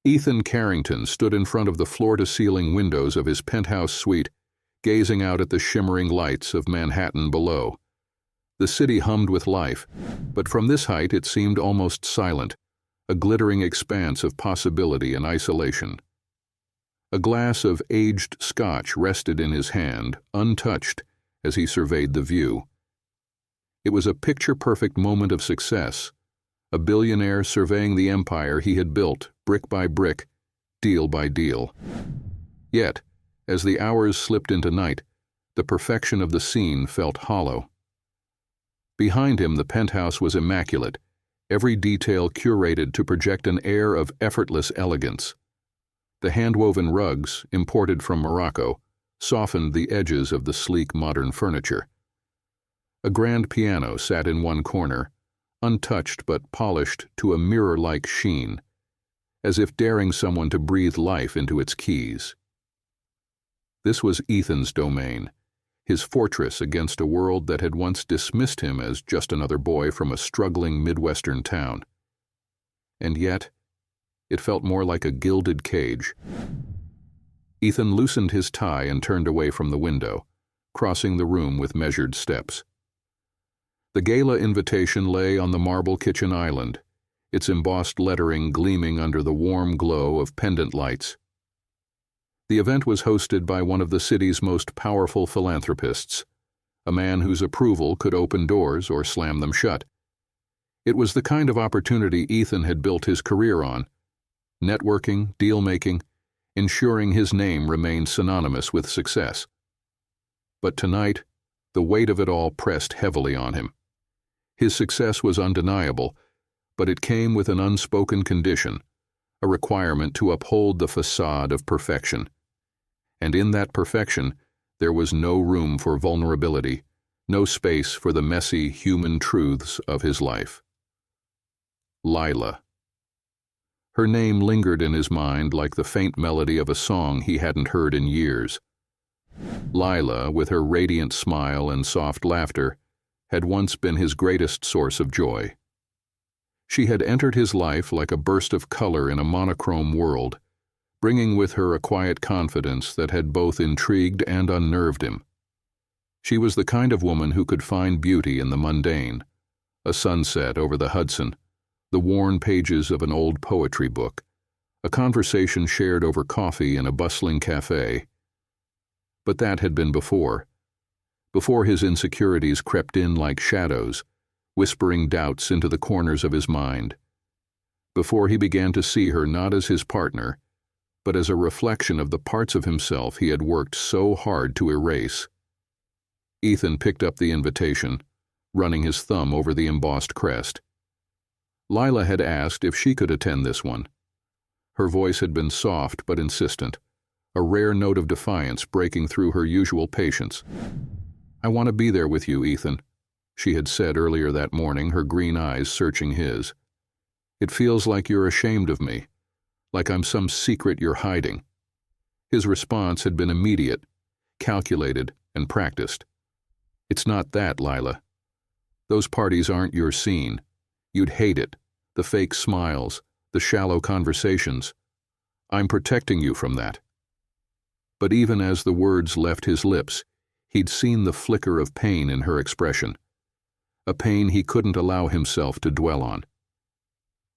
Ethan Carrington stood in front of the floor-to-ceiling windows of his penthouse suite, gazing out at the shimmering lights of Manhattan below. The city hummed with life, but from this height it seemed almost silent, a glittering expanse of possibility and isolation. A glass of aged scotch rested in his hand, untouched, as he surveyed the view. It was a picture-perfect moment of success, a billionaire surveying the empire he had built, brick by brick, deal by deal. Yet, as the hours slipped into night, the perfection of the scene felt hollow. Behind him the penthouse was immaculate, every detail curated to project an air of effortless elegance. The hand-woven rugs, imported from Morocco, softened the edges of the sleek modern furniture. A grand piano sat in one corner, untouched but polished to a mirror-like sheen, as if daring someone to breathe life into its keys. This was Ethan's domain, his fortress against a world that had once dismissed him as just another boy from a struggling Midwestern town. And yet, it felt more like a gilded cage. Ethan loosened his tie and turned away from the window, crossing the room with measured steps. The gala invitation lay on the marble kitchen island, its embossed lettering gleaming under the warm glow of pendant lights. The event was hosted by one of the city's most powerful philanthropists, a man whose approval could open doors or slam them shut. It was the kind of opportunity Ethan had built his career on: networking, deal-making, ensuring his name remained synonymous with success. But tonight, the weight of it all pressed heavily on him. His success was undeniable, but it came with an unspoken condition, a requirement to uphold the facade of perfection. And in that perfection, there was no room for vulnerability, no space for the messy human truths of his life. Lila. Her name lingered in his mind like the faint melody of a song he hadn't heard in years. Lila, with her radiant smile and soft laughter, had once been his greatest source of joy. She had entered his life like a burst of color in a monochrome world, bringing with her a quiet confidence that had both intrigued and unnerved him. She was the kind of woman who could find beauty in the mundane, a sunset over the Hudson, the worn pages of an old poetry book, a conversation shared over coffee in a bustling cafe. But that had been before his insecurities crept in like shadows, whispering doubts into the corners of his mind, before he began to see her not as his partner, but as a reflection of the parts of himself he had worked so hard to erase. Ethan picked up the invitation, running his thumb over the embossed crest. Lila had asked if she could attend this one. Her voice had been soft but insistent, a rare note of defiance breaking through her usual patience. "I want to be there with you, Ethan," she had said earlier that morning, her green eyes searching his. "It feels like you're ashamed of me, like I'm some secret you're hiding." His response had been immediate, calculated, and practiced. "It's not that, Lila. Those parties aren't your scene. You'd hate it, the fake smiles, the shallow conversations. I'm protecting you from that." But even as the words left his lips, he'd seen the flicker of pain in her expression, a pain he couldn't allow himself to dwell on.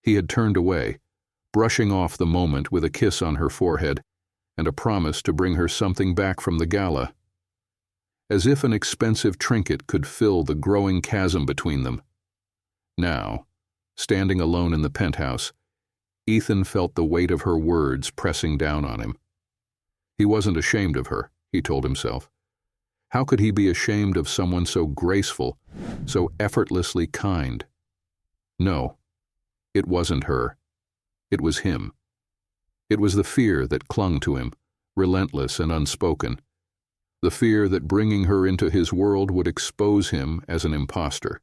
He had turned away, brushing off the moment with a kiss on her forehead and a promise to bring her something back from the gala. As if an expensive trinket could fill the growing chasm between them. Now, standing alone in the penthouse, Ethan felt the weight of her words pressing down on him. He wasn't ashamed of her, he told himself. How could he be ashamed of someone so graceful, so effortlessly kind? No, it wasn't her. It was him. It was the fear that clung to him, relentless and unspoken. The fear that bringing her into his world would expose him as an imposter.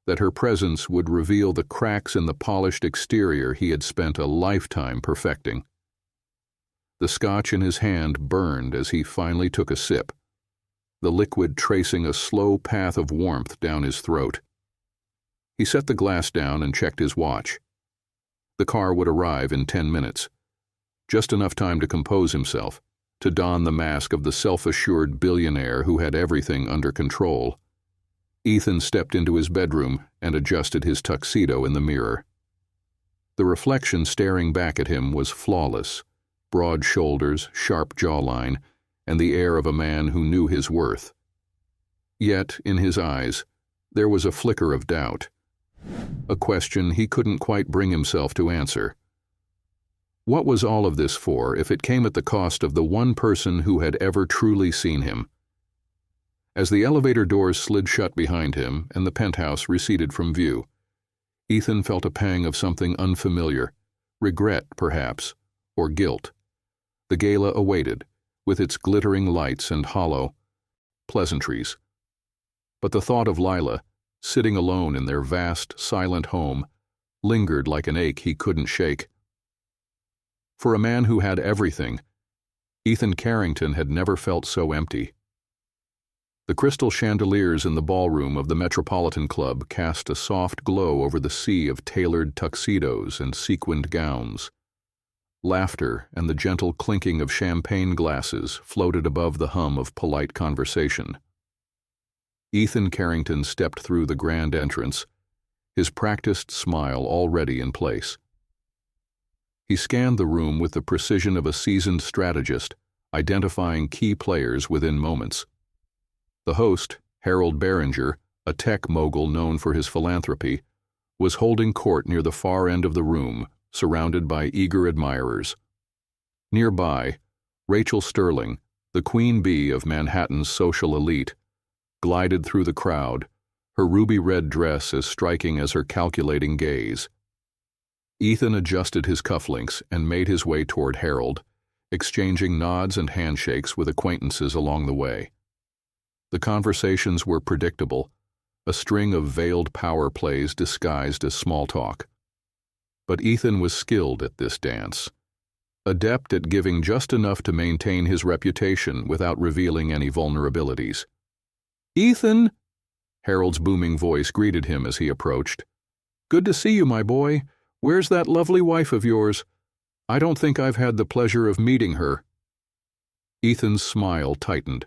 That her presence would reveal the cracks in the polished exterior he had spent a lifetime perfecting. The scotch in his hand burned as he finally took a sip, the liquid tracing a slow path of warmth down his throat. He set the glass down and checked his watch. The car would arrive in 10 minutes. Just enough time to compose himself, to don the mask of the self-assured billionaire who had everything under control. Ethan stepped into his bedroom and adjusted his tuxedo in the mirror. The reflection staring back at him was flawless, broad shoulders, sharp jawline, and the air of a man who knew his worth. Yet, in his eyes, there was a flicker of doubt, a question he couldn't quite bring himself to answer. What was all of this for if it came at the cost of the one person who had ever truly seen him? As the elevator doors slid shut behind him and the penthouse receded from view, Ethan felt a pang of something unfamiliar, regret, perhaps, or guilt. The gala awaited, with its glittering lights and hollow pleasantries. But the thought of Lila, sitting alone in their vast, silent home, lingered like an ache he couldn't shake. For a man who had everything, Ethan Carrington had never felt so empty. The crystal chandeliers in the ballroom of the Metropolitan Club cast a soft glow over the sea of tailored tuxedos and sequined gowns. Laughter and the gentle clinking of champagne glasses floated above the hum of polite conversation. Ethan Carrington stepped through the grand entrance, his practiced smile already in place. He scanned the room with the precision of a seasoned strategist, identifying key players within moments. The host, Harold Barringer, a tech mogul known for his philanthropy, was holding court near the far end of the room, surrounded by eager admirers. Nearby, Rachel Sterling, the queen bee of Manhattan's social elite, glided through the crowd, her ruby-red dress as striking as her calculating gaze. Ethan adjusted his cufflinks and made his way toward Harold, exchanging nods and handshakes with acquaintances along the way. The conversations were predictable, a string of veiled power plays disguised as small talk. But Ethan was skilled at this dance, adept at giving just enough to maintain his reputation without revealing any vulnerabilities. "Ethan!" Harold's booming voice greeted him as he approached. "Good to see you, my boy. Where's that lovely wife of yours? I don't think I've had the pleasure of meeting her." Ethan's smile tightened.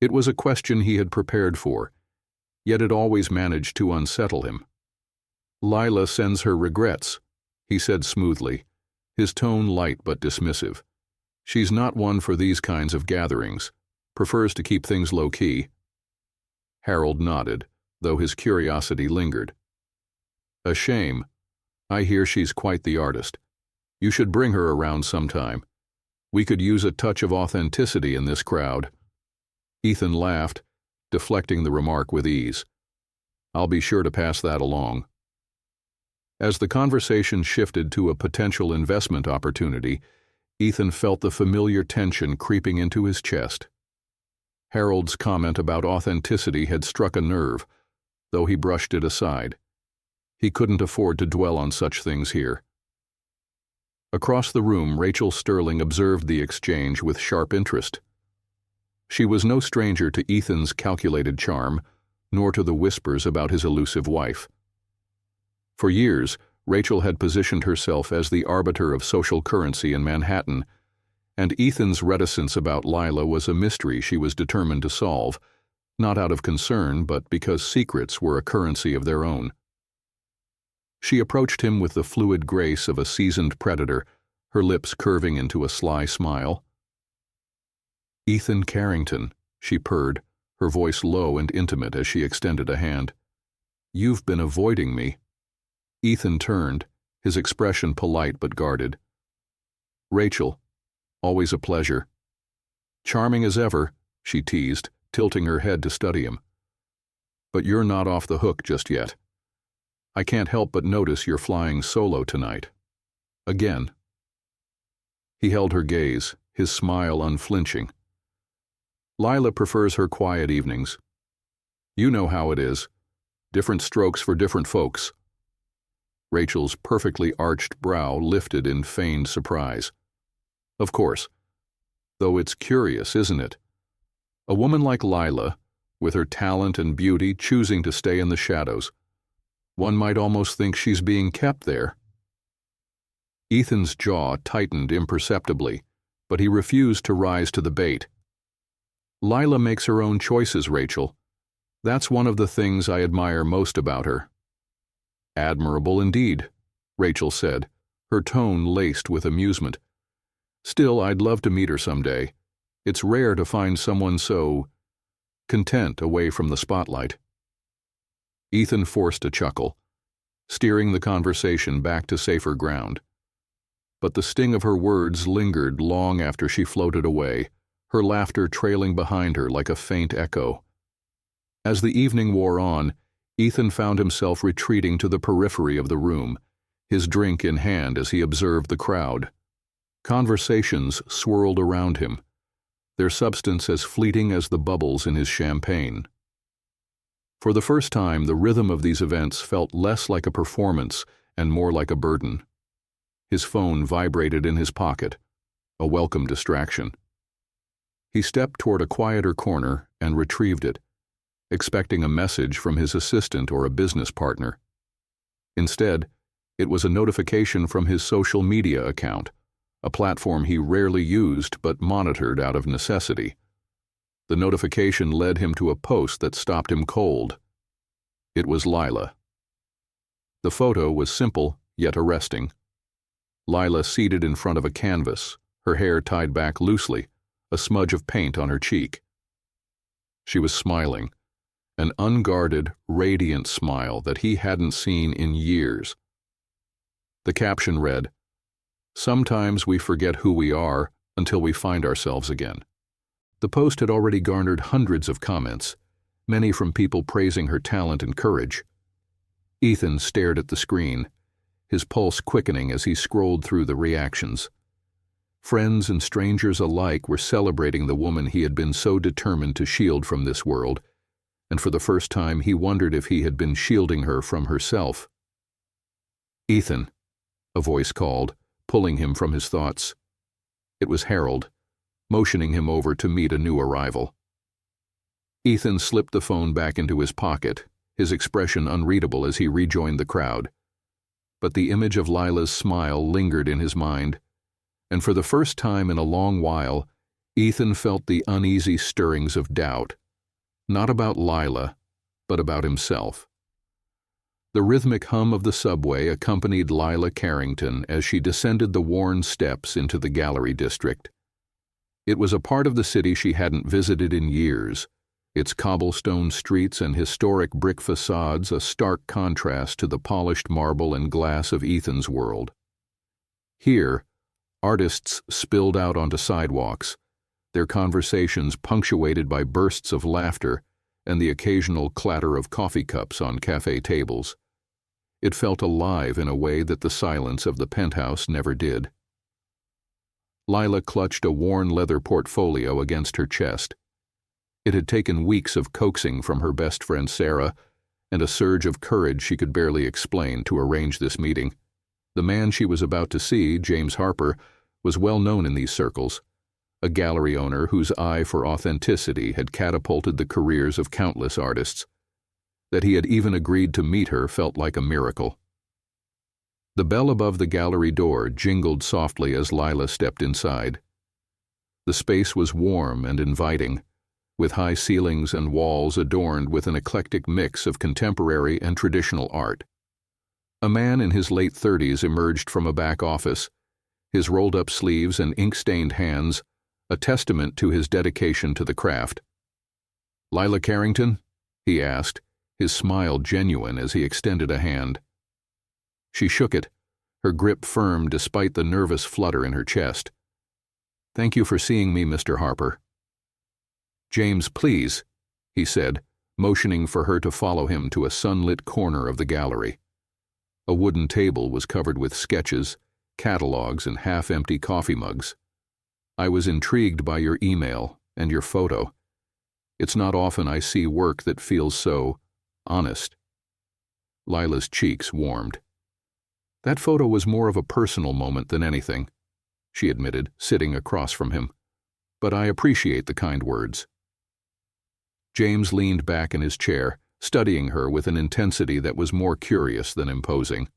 It was a question he had prepared for, yet it always managed to unsettle him. "Lila sends her regrets," he said smoothly, his tone light but dismissive. "She's not one for these kinds of gatherings, prefers to keep things low-key." Harold nodded, though his curiosity lingered. "A shame. I hear she's quite the artist. You should bring her around sometime. We could use a touch of authenticity in this crowd." Ethan laughed, deflecting the remark with ease. "I'll be sure to pass that along." As the conversation shifted to a potential investment opportunity, Ethan felt the familiar tension creeping into his chest. Harold's comment about authenticity had struck a nerve, though he brushed it aside. He couldn't afford to dwell on such things here. Across the room, Rachel Sterling observed the exchange with sharp interest. She was no stranger to Ethan's calculated charm, nor to the whispers about his elusive wife. For years, Rachel had positioned herself as the arbiter of social currency in Manhattan, and Ethan's reticence about Lila was a mystery she was determined to solve, not out of concern, but because secrets were a currency of their own. She approached him with the fluid grace of a seasoned predator, her lips curving into a sly smile. "Ethan Carrington," she purred, her voice low and intimate as she extended a hand. "You've been avoiding me." Ethan turned, his expression polite but guarded. "Rachel, always a pleasure." "Charming as ever," she teased, tilting her head to study him. "But you're not off the hook just yet. I can't help but notice you're flying solo tonight. Again." He held her gaze, his smile unflinching. "Lila prefers her quiet evenings. You know how it is. Different strokes for different folks." Rachel's perfectly arched brow lifted in feigned surprise. "Of course. Though it's curious, isn't it? A woman like Lila, with her talent and beauty, choosing to stay in the shadows. One might almost think she's being kept there." Ethan's jaw tightened imperceptibly, but he refused to rise to the bait. "Lila makes her own choices, Rachel. That's one of the things I admire most about her." "Admirable indeed," Rachel said, her tone laced with amusement. "Still, I'd love to meet her someday. It's rare to find someone so content away from the spotlight." Ethan forced a chuckle, steering the conversation back to safer ground. But the sting of her words lingered long after she floated away, her laughter trailing behind her like a faint echo. As the evening wore on, Ethan found himself retreating to the periphery of the room, his drink in hand as he observed the crowd. Conversations swirled around him, their substance as fleeting as the bubbles in his champagne. For the first time, the rhythm of these events felt less like a performance and more like a burden. His phone vibrated in his pocket, a welcome distraction. He stepped toward a quieter corner and retrieved it, expecting a message from his assistant or a business partner. Instead, it was a notification from his social media account, a platform he rarely used but monitored out of necessity. The notification led him to a post that stopped him cold. It was Lila. The photo was simple yet arresting. Lila seated in front of a canvas, her hair tied back loosely, a smudge of paint on her cheek. She was smiling, an unguarded, radiant smile that he hadn't seen in years. The caption read, "Sometimes we forget who we are until we find ourselves again." The post had already garnered hundreds of comments, many from people praising her talent and courage. Ethan stared at the screen, his pulse quickening as he scrolled through the reactions. Friends and strangers alike were celebrating the woman he had been so determined to shield from this world, and for the first time he wondered if he had been shielding her from herself. "Ethan," a voice called, pulling him from his thoughts. It was Harold, motioning him over to meet a new arrival. Ethan slipped the phone back into his pocket, his expression unreadable as he rejoined the crowd. But the image of Lila's smile lingered in his mind, and for the first time in a long while, Ethan felt the uneasy stirrings of doubt, not about Lila, but about himself. The rhythmic hum of the subway accompanied Lila Carrington as she descended the worn steps into the gallery district. It was a part of the city she hadn't visited in years, its cobblestone streets and historic brick facades a stark contrast to the polished marble and glass of Ethan's world. Here, artists spilled out onto sidewalks, their conversations punctuated by bursts of laughter and the occasional clatter of coffee cups on cafe tables. It felt alive in a way that the silence of the penthouse never did. Lila clutched a worn leather portfolio against her chest. It had taken weeks of coaxing from her best friend Sarah and a surge of courage she could barely explain to arrange this meeting. The man she was about to see, James Harper, was well known in these circles, a gallery owner whose eye for authenticity had catapulted the careers of countless artists. That he had even agreed to meet her felt like a miracle. The bell above the gallery door jingled softly as Lila stepped inside. The space was warm and inviting, with high ceilings and walls adorned with an eclectic mix of contemporary and traditional art. A man in his late 30s emerged from a back office, his rolled-up sleeves and ink-stained hands a testament to his dedication to the craft. "Lila Carrington?" he asked, his smile genuine as he extended a hand. She shook it, her grip firm despite the nervous flutter in her chest. "Thank you for seeing me, Mr. Harper." "James, please," he said, motioning for her to follow him to a sunlit corner of the gallery. A wooden table was covered with sketches, catalogs, and half-empty coffee mugs. "I was intrigued by your email and your photo. It's not often I see work that feels so honest." Lila's cheeks warmed. "That photo was more of a personal moment than anything," she admitted, sitting across from him. "But I appreciate the kind words." James leaned back in his chair, studying her with an intensity that was more curious than imposing.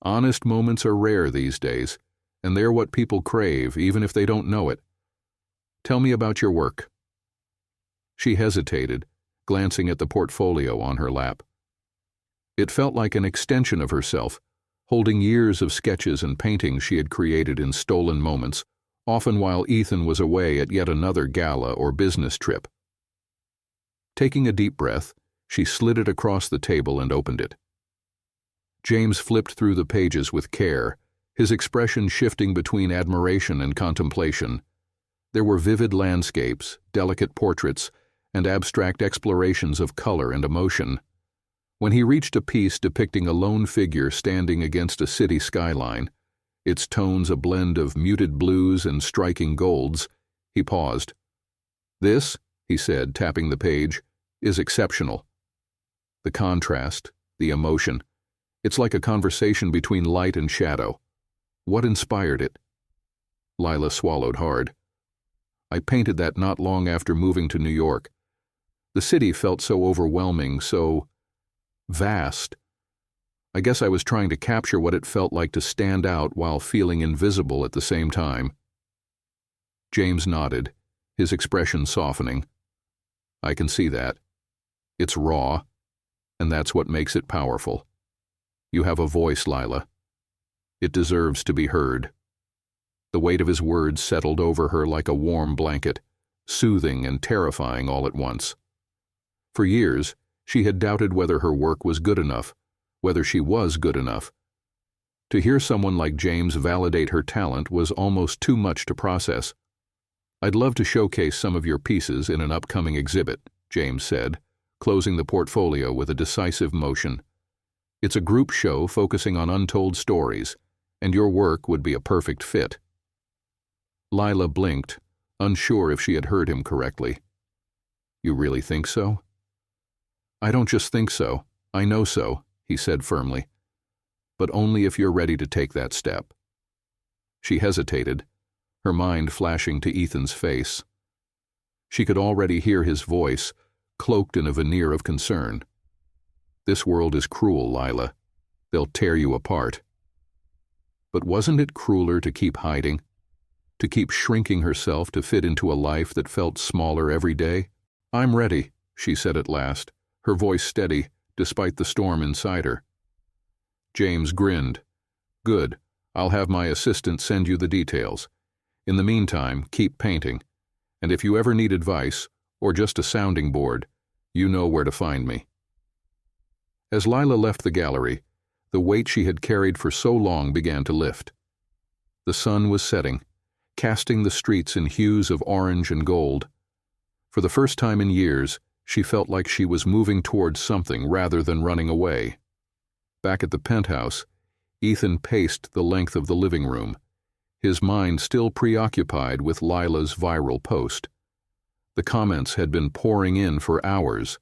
Honest moments are rare these days, and they're what people crave, even if they don't know it. Tell me about your work. She hesitated, glancing at the portfolio on her lap. It felt like an extension of herself, holding years of sketches and paintings she had created in stolen moments, often while Ethan was away at yet another gala or business trip. Taking a deep breath, she slid it across the table and opened it. James flipped through the pages with care, his expression shifting between admiration and contemplation. There were vivid landscapes, delicate portraits, and abstract explorations of color and emotion. When he reached a piece depicting a lone figure standing against a city skyline, its tones a blend of muted blues and striking golds, he paused. "This," he said, tapping the page, "is exceptional. The contrast, the emotion. It's like a conversation between light and shadow. What inspired it?" Lila swallowed hard. "I painted that not long after moving to New York. The city felt so overwhelming, so vast. I guess I was trying to capture what it felt like to stand out while feeling invisible at the same time." James nodded, his expression softening. "I can see that. It's raw, and that's what makes it powerful. You have a voice, Lila. It deserves to be heard." The weight of his words settled over her like a warm blanket, soothing and terrifying all at once. For years, she had doubted whether her work was good enough, whether she was good enough. To hear someone like James validate her talent was almost too much to process. "I'd love to showcase some of your pieces in an upcoming exhibit," James said, closing the portfolio with a decisive motion. "It's a group show focusing on untold stories, and your work would be a perfect fit." Lila blinked, unsure if she had heard him correctly. "You really think so?" "I don't just think so, I know so," he said firmly. "But only if you're ready to take that step." She hesitated, her mind flashing to Ethan's face. She could already hear his voice, cloaked in a veneer of concern. "This world is cruel, Lila. They'll tear you apart." But wasn't it crueler to keep hiding? To keep shrinking herself to fit into a life that felt smaller every day? "I'm ready," she said at last, her voice steady, despite the storm inside her. James grinned. "Good. I'll have my assistant send you the details. In the meantime, keep painting. And if you ever need advice, or just a sounding board, you know where to find me." As Lila left the gallery, the weight she had carried for so long began to lift. The sun was setting, casting the streets in hues of orange and gold. For the first time in years, she felt like she was moving towards something rather than running away. Back at the penthouse, Ethan paced the length of the living room, his mind still preoccupied with Lila's viral post. The comments had been pouring in for hours,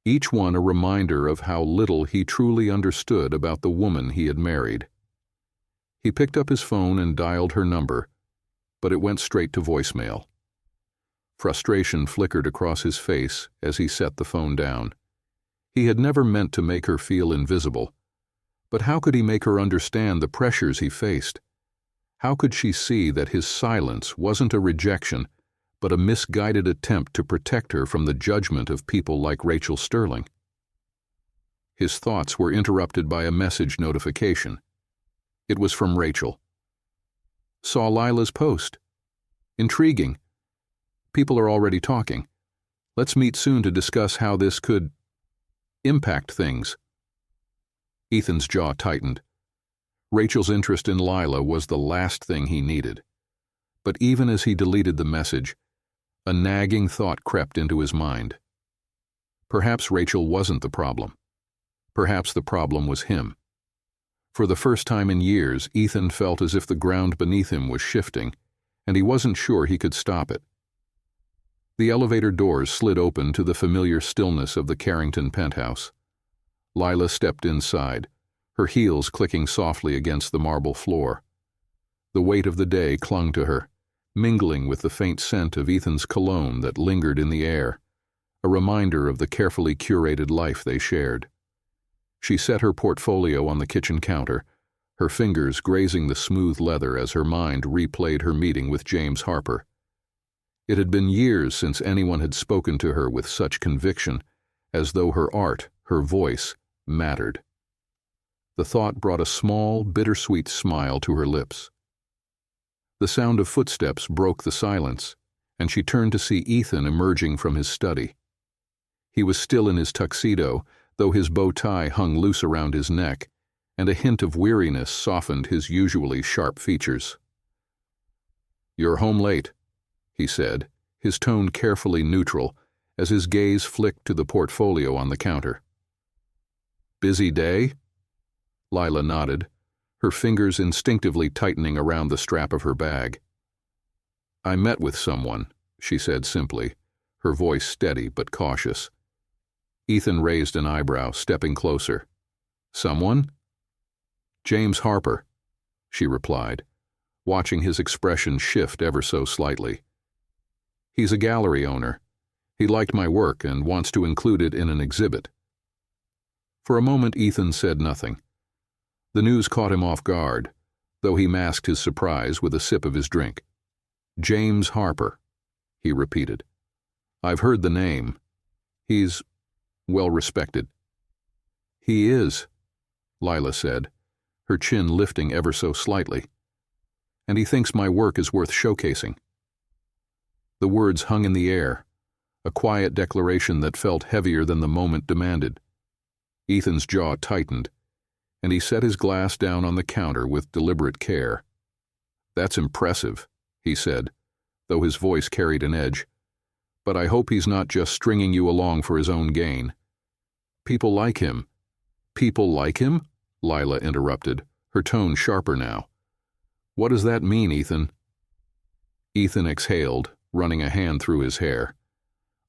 each one a reminder of how little he truly understood about the woman he had married. He picked up his phone and dialed her number, but it went straight to voicemail. Frustration flickered across his face as he set the phone down. He had never meant to make her feel invisible, but how could he make her understand the pressures he faced? How could she see that his silence wasn't a rejection, but a misguided attempt to protect her from the judgment of people like Rachel Sterling? His thoughts were interrupted by a message notification. It was from Rachel. "Saw Lila's post. Intriguing. People are already talking. Let's meet soon to discuss how this could impact things." Ethan's jaw tightened. Rachel's interest in Lila was the last thing he needed. But even as he deleted the message, a nagging thought crept into his mind. Perhaps Rachel wasn't the problem. Perhaps the problem was him. For the first time in years, Ethan felt as if the ground beneath him was shifting, and he wasn't sure he could stop it. The elevator doors slid open to the familiar stillness of the Carrington penthouse. Lila stepped inside, her heels clicking softly against the marble floor. The weight of the day clung to her, mingling with the faint scent of Ethan's cologne that lingered in the air, a reminder of the carefully curated life they shared. She set her portfolio on the kitchen counter, her fingers grazing the smooth leather as her mind replayed her meeting with James Harper. It had been years since anyone had spoken to her with such conviction, as though her art, her voice, mattered. The thought brought a small, bittersweet smile to her lips. The sound of footsteps broke the silence, and she turned to see Ethan emerging from his study. He was still in his tuxedo, though his bow tie hung loose around his neck, and a hint of weariness softened his usually sharp features. "You're home late," he said, his tone carefully neutral, as his gaze flicked to the portfolio on the counter. "Busy day?" Lila nodded, her fingers instinctively tightening around the strap of her bag. "I met with someone," she said simply, her voice steady but cautious. Ethan raised an eyebrow, stepping closer. "Someone?" "James Harper," she replied, watching his expression shift ever so slightly. "He's a gallery owner. He liked my work and wants to include it in an exhibit." For a moment Ethan said nothing. The news caught him off guard, though he masked his surprise with a sip of his drink. "James Harper," he repeated. "I've heard the name. He's well respected." "He is," Lila said, her chin lifting ever so slightly. "And he thinks my work is worth showcasing." The words hung in the air, a quiet declaration that felt heavier than the moment demanded. Ethan's jaw tightened, and he set his glass down on the counter with deliberate care. "That's impressive," he said, though his voice carried an edge. "But I hope he's not just stringing you along for his own gain." "People like him." "People like him?" Lila interrupted, her tone sharper now. "What does that mean, Ethan?" Ethan exhaled, running a hand through his hair.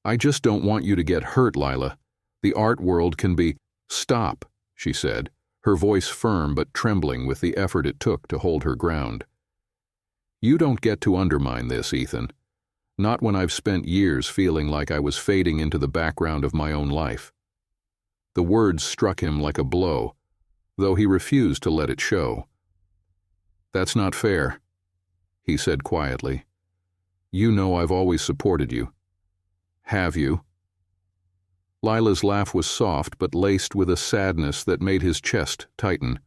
"I just don't want you to get hurt, Lila. The art world can be—" "Stop," she said, her voice firm but trembling with the effort it took to hold her ground. "You don't get to undermine this, Ethan. Not when I've spent years feeling like I was fading into the background of my own life." The words struck him like a blow, though he refused to let it show. "That's not fair," he said quietly. "You know I've always supported you." "Have you?" Lila's laugh was soft but laced with a sadness that made his chest tighten.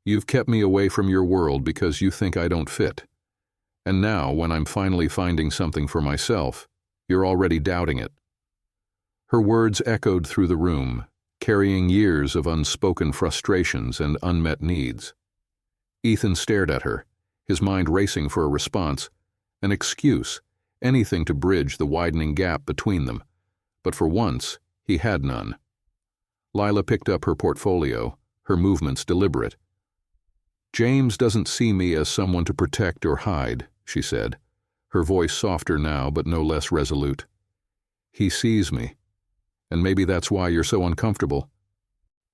"You've kept me away from your world because you think I don't fit. And now, when I'm finally finding something for myself, you're already doubting it." Her words echoed through the room, carrying years of unspoken frustrations and unmet needs. Ethan stared at her, his mind racing for a response, an excuse, anything to bridge the widening gap between them, but for once he had none. Lila picked up her portfolio, her movements deliberate. "James doesn't see me as someone to protect or hide," she said, her voice softer now but no less resolute. "He sees me, and maybe that's why you're so uncomfortable."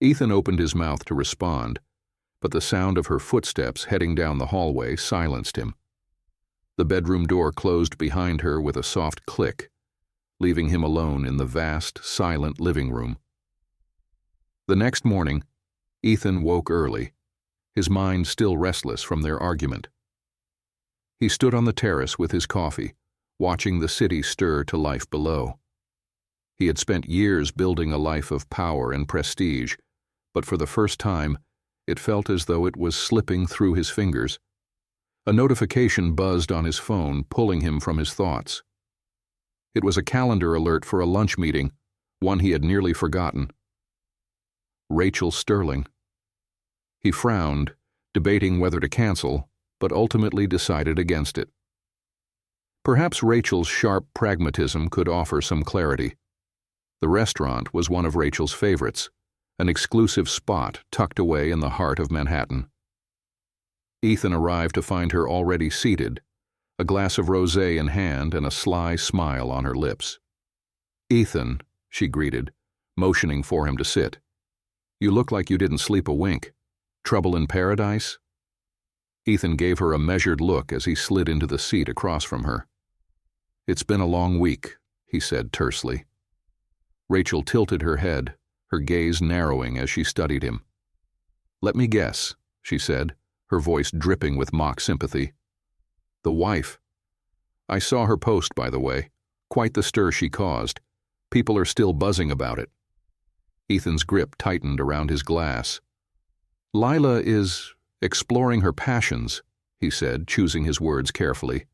Ethan opened his mouth to respond, but the sound of her footsteps heading down the hallway silenced him. The bedroom door closed behind her with a soft click, leaving him alone in the vast, silent living room. The next morning, Ethan woke early, his mind still restless from their argument. He stood on the terrace with his coffee, watching the city stir to life below. He had spent years building a life of power and prestige, but for the first time, it felt as though it was slipping through his fingers. A notification buzzed on his phone, pulling him from his thoughts. It was a calendar alert for a lunch meeting, one he had nearly forgotten. Rachel Sterling. He frowned, debating whether to cancel, but ultimately decided against it. Perhaps Rachel's sharp pragmatism could offer some clarity. The restaurant was one of Rachel's favorites, an exclusive spot tucked away in the heart of Manhattan. Ethan arrived to find her already seated, a glass of rosé in hand and a sly smile on her lips. "Ethan," she greeted, motioning for him to sit. "You look like you didn't sleep a wink. Trouble in paradise?" Ethan gave her a measured look as he slid into the seat across from her. "It's been a long week," he said tersely. Rachel tilted her head, her gaze narrowing as she studied him. "Let me guess. she said, her voice dripping with mock sympathy. The wife. I saw her post, by the way. Quite the stir she caused. People are still buzzing about it. Ethan's grip tightened around his glass. Lila is exploring her passions, he said, choosing his words carefully.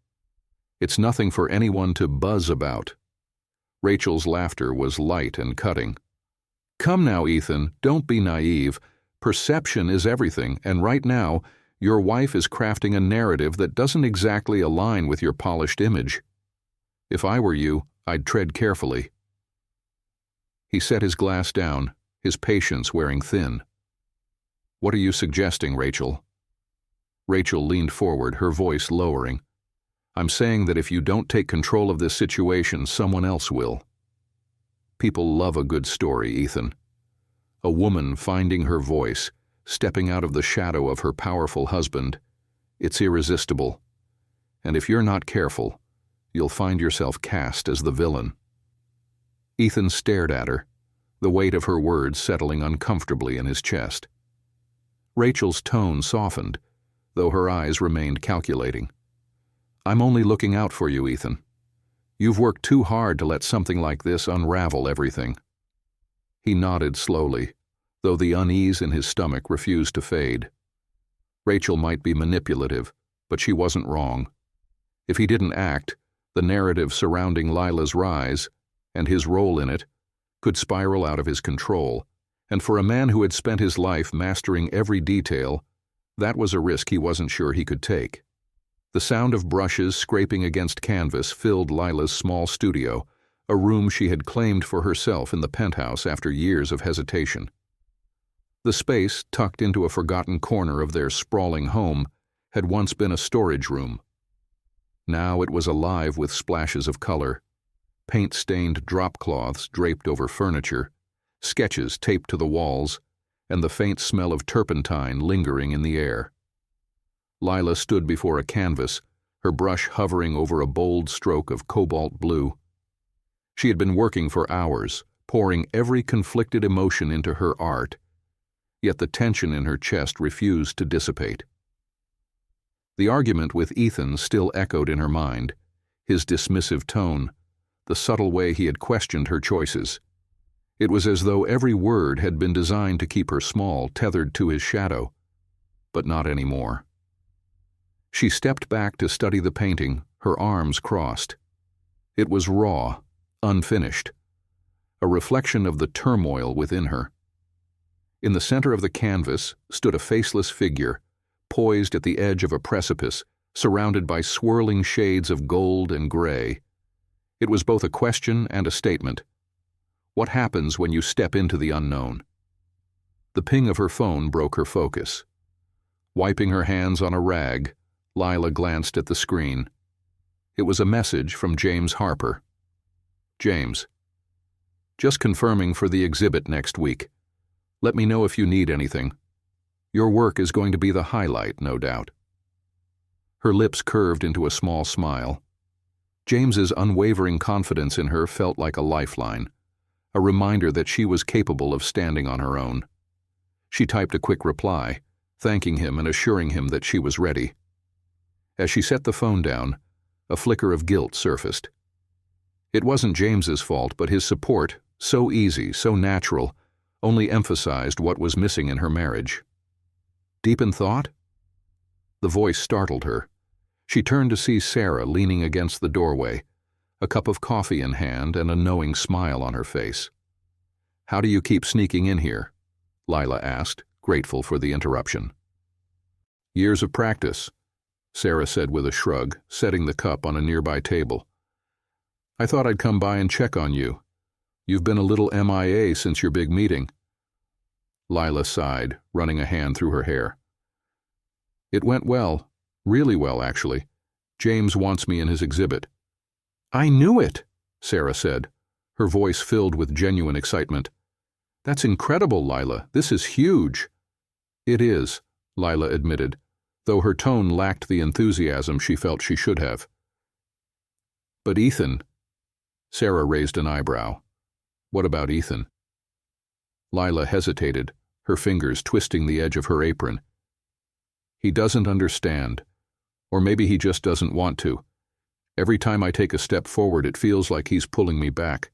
It's nothing for anyone to buzz about. Rachel's laughter was light and cutting. Come now, Ethan, don't be naive. Perception is everything, and right now, your wife is crafting a narrative that doesn't exactly align with your polished image. If I were you, I'd tread carefully. He set his glass down, his patience wearing thin. What are you suggesting, Rachel? Rachel leaned forward, her voice lowering. I'm saying that if you don't take control of this situation, someone else will. People love a good story, Ethan. A woman finding her voice, stepping out of the shadow of her powerful husband. It's irresistible. And if you're not careful, you'll find yourself cast as the villain. Ethan stared at her, the weight of her words settling uncomfortably in his chest. Rachel's tone softened, though her eyes remained calculating. I'm only looking out for you, Ethan. You've worked too hard to let something like this unravel everything. He nodded slowly, though the unease in his stomach refused to fade. Rachel might be manipulative, but she wasn't wrong. If he didn't act, the narrative surrounding Lila's rise, and his role in it, could spiral out of his control, and for a man who had spent his life mastering every detail, that was a risk he wasn't sure he could take. The sound of brushes scraping against canvas filled Lila's small studio, a room she had claimed for herself in the penthouse after years of hesitation. The space, tucked into a forgotten corner of their sprawling home, had once been a storage room. Now it was alive with splashes of color, paint-stained drop cloths draped over furniture, sketches taped to the walls, and the faint smell of turpentine lingering in the air. Lila stood before a canvas, her brush hovering over a bold stroke of cobalt blue. She had been working for hours, pouring every conflicted emotion into her art, yet the tension in her chest refused to dissipate. The argument with Ethan still echoed in her mind, his dismissive tone, the subtle way he had questioned her choices. It was as though every word had been designed to keep her small, tethered to his shadow, but not anymore. She stepped back to study the painting, her arms crossed. It was raw, unfinished, a reflection of the turmoil within her. In the center of the canvas stood a faceless figure, poised at the edge of a precipice, surrounded by swirling shades of gold and gray. It was both a question and a statement. What happens when you step into the unknown? The ping of her phone broke her focus. Wiping her hands on a rag, Lila glanced at the screen. It was a message from James Harper. James, just confirming for the exhibit next week. Let me know if you need anything. Your work is going to be the highlight, no doubt. Her lips curved into a small smile. James's unwavering confidence in her felt like a lifeline, a reminder that she was capable of standing on her own. She typed a quick reply, thanking him and assuring him that she was ready. As she set the phone down, a flicker of guilt surfaced. It wasn't James's fault, but his support, so easy, so natural, only emphasized what was missing in her marriage. Deep in thought? The voice startled her. She turned to see Sarah leaning against the doorway, a cup of coffee in hand and a knowing smile on her face. How do you keep sneaking in here? Lila asked, grateful for the interruption. Years of practice, Sarah said with a shrug, setting the cup on a nearby table. I thought I'd come by and check on you. You've been a little MIA since your big meeting. Lila sighed, running a hand through her hair. It went well, really well, actually. James wants me in his exhibit. I knew it, Sarah said, her voice filled with genuine excitement. That's incredible, Lila. This is huge. It is, Lila admitted, though her tone lacked the enthusiasm she felt she should have. But Ethan... Sarah raised an eyebrow. What about Ethan? Lila hesitated, her fingers twisting the edge of her apron. He doesn't understand. Or maybe he just doesn't want to. Every time I take a step forward, it feels like he's pulling me back."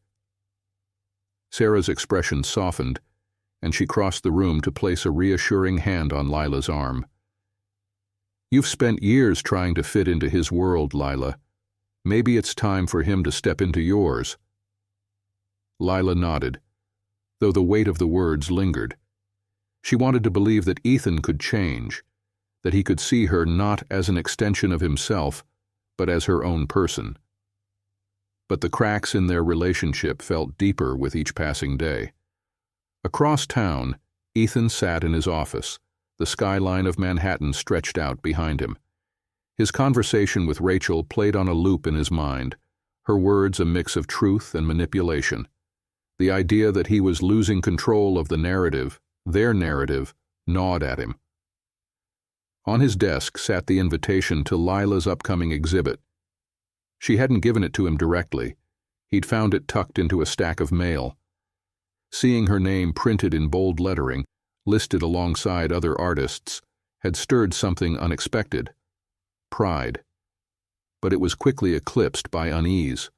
Sarah's expression softened, and she crossed the room to place a reassuring hand on Lila's arm. "You've spent years trying to fit into his world, Lila. Maybe it's time for him to step into yours." Lila nodded, though the weight of the words lingered. She wanted to believe that Ethan could change, that he could see her not as an extension of himself, but as her own person. But the cracks in their relationship felt deeper with each passing day. Across town, Ethan sat in his office, the skyline of Manhattan stretched out behind him. His conversation with Rachel played on a loop in his mind, her words a mix of truth and manipulation. The idea that he was losing control of the narrative, their narrative, gnawed at him. On his desk sat the invitation to Lila's upcoming exhibit. She hadn't given it to him directly. He'd found it tucked into a stack of mail. Seeing her name printed in bold lettering, listed alongside other artists, had stirred something unexpected. Pride. But it was quickly eclipsed by unease.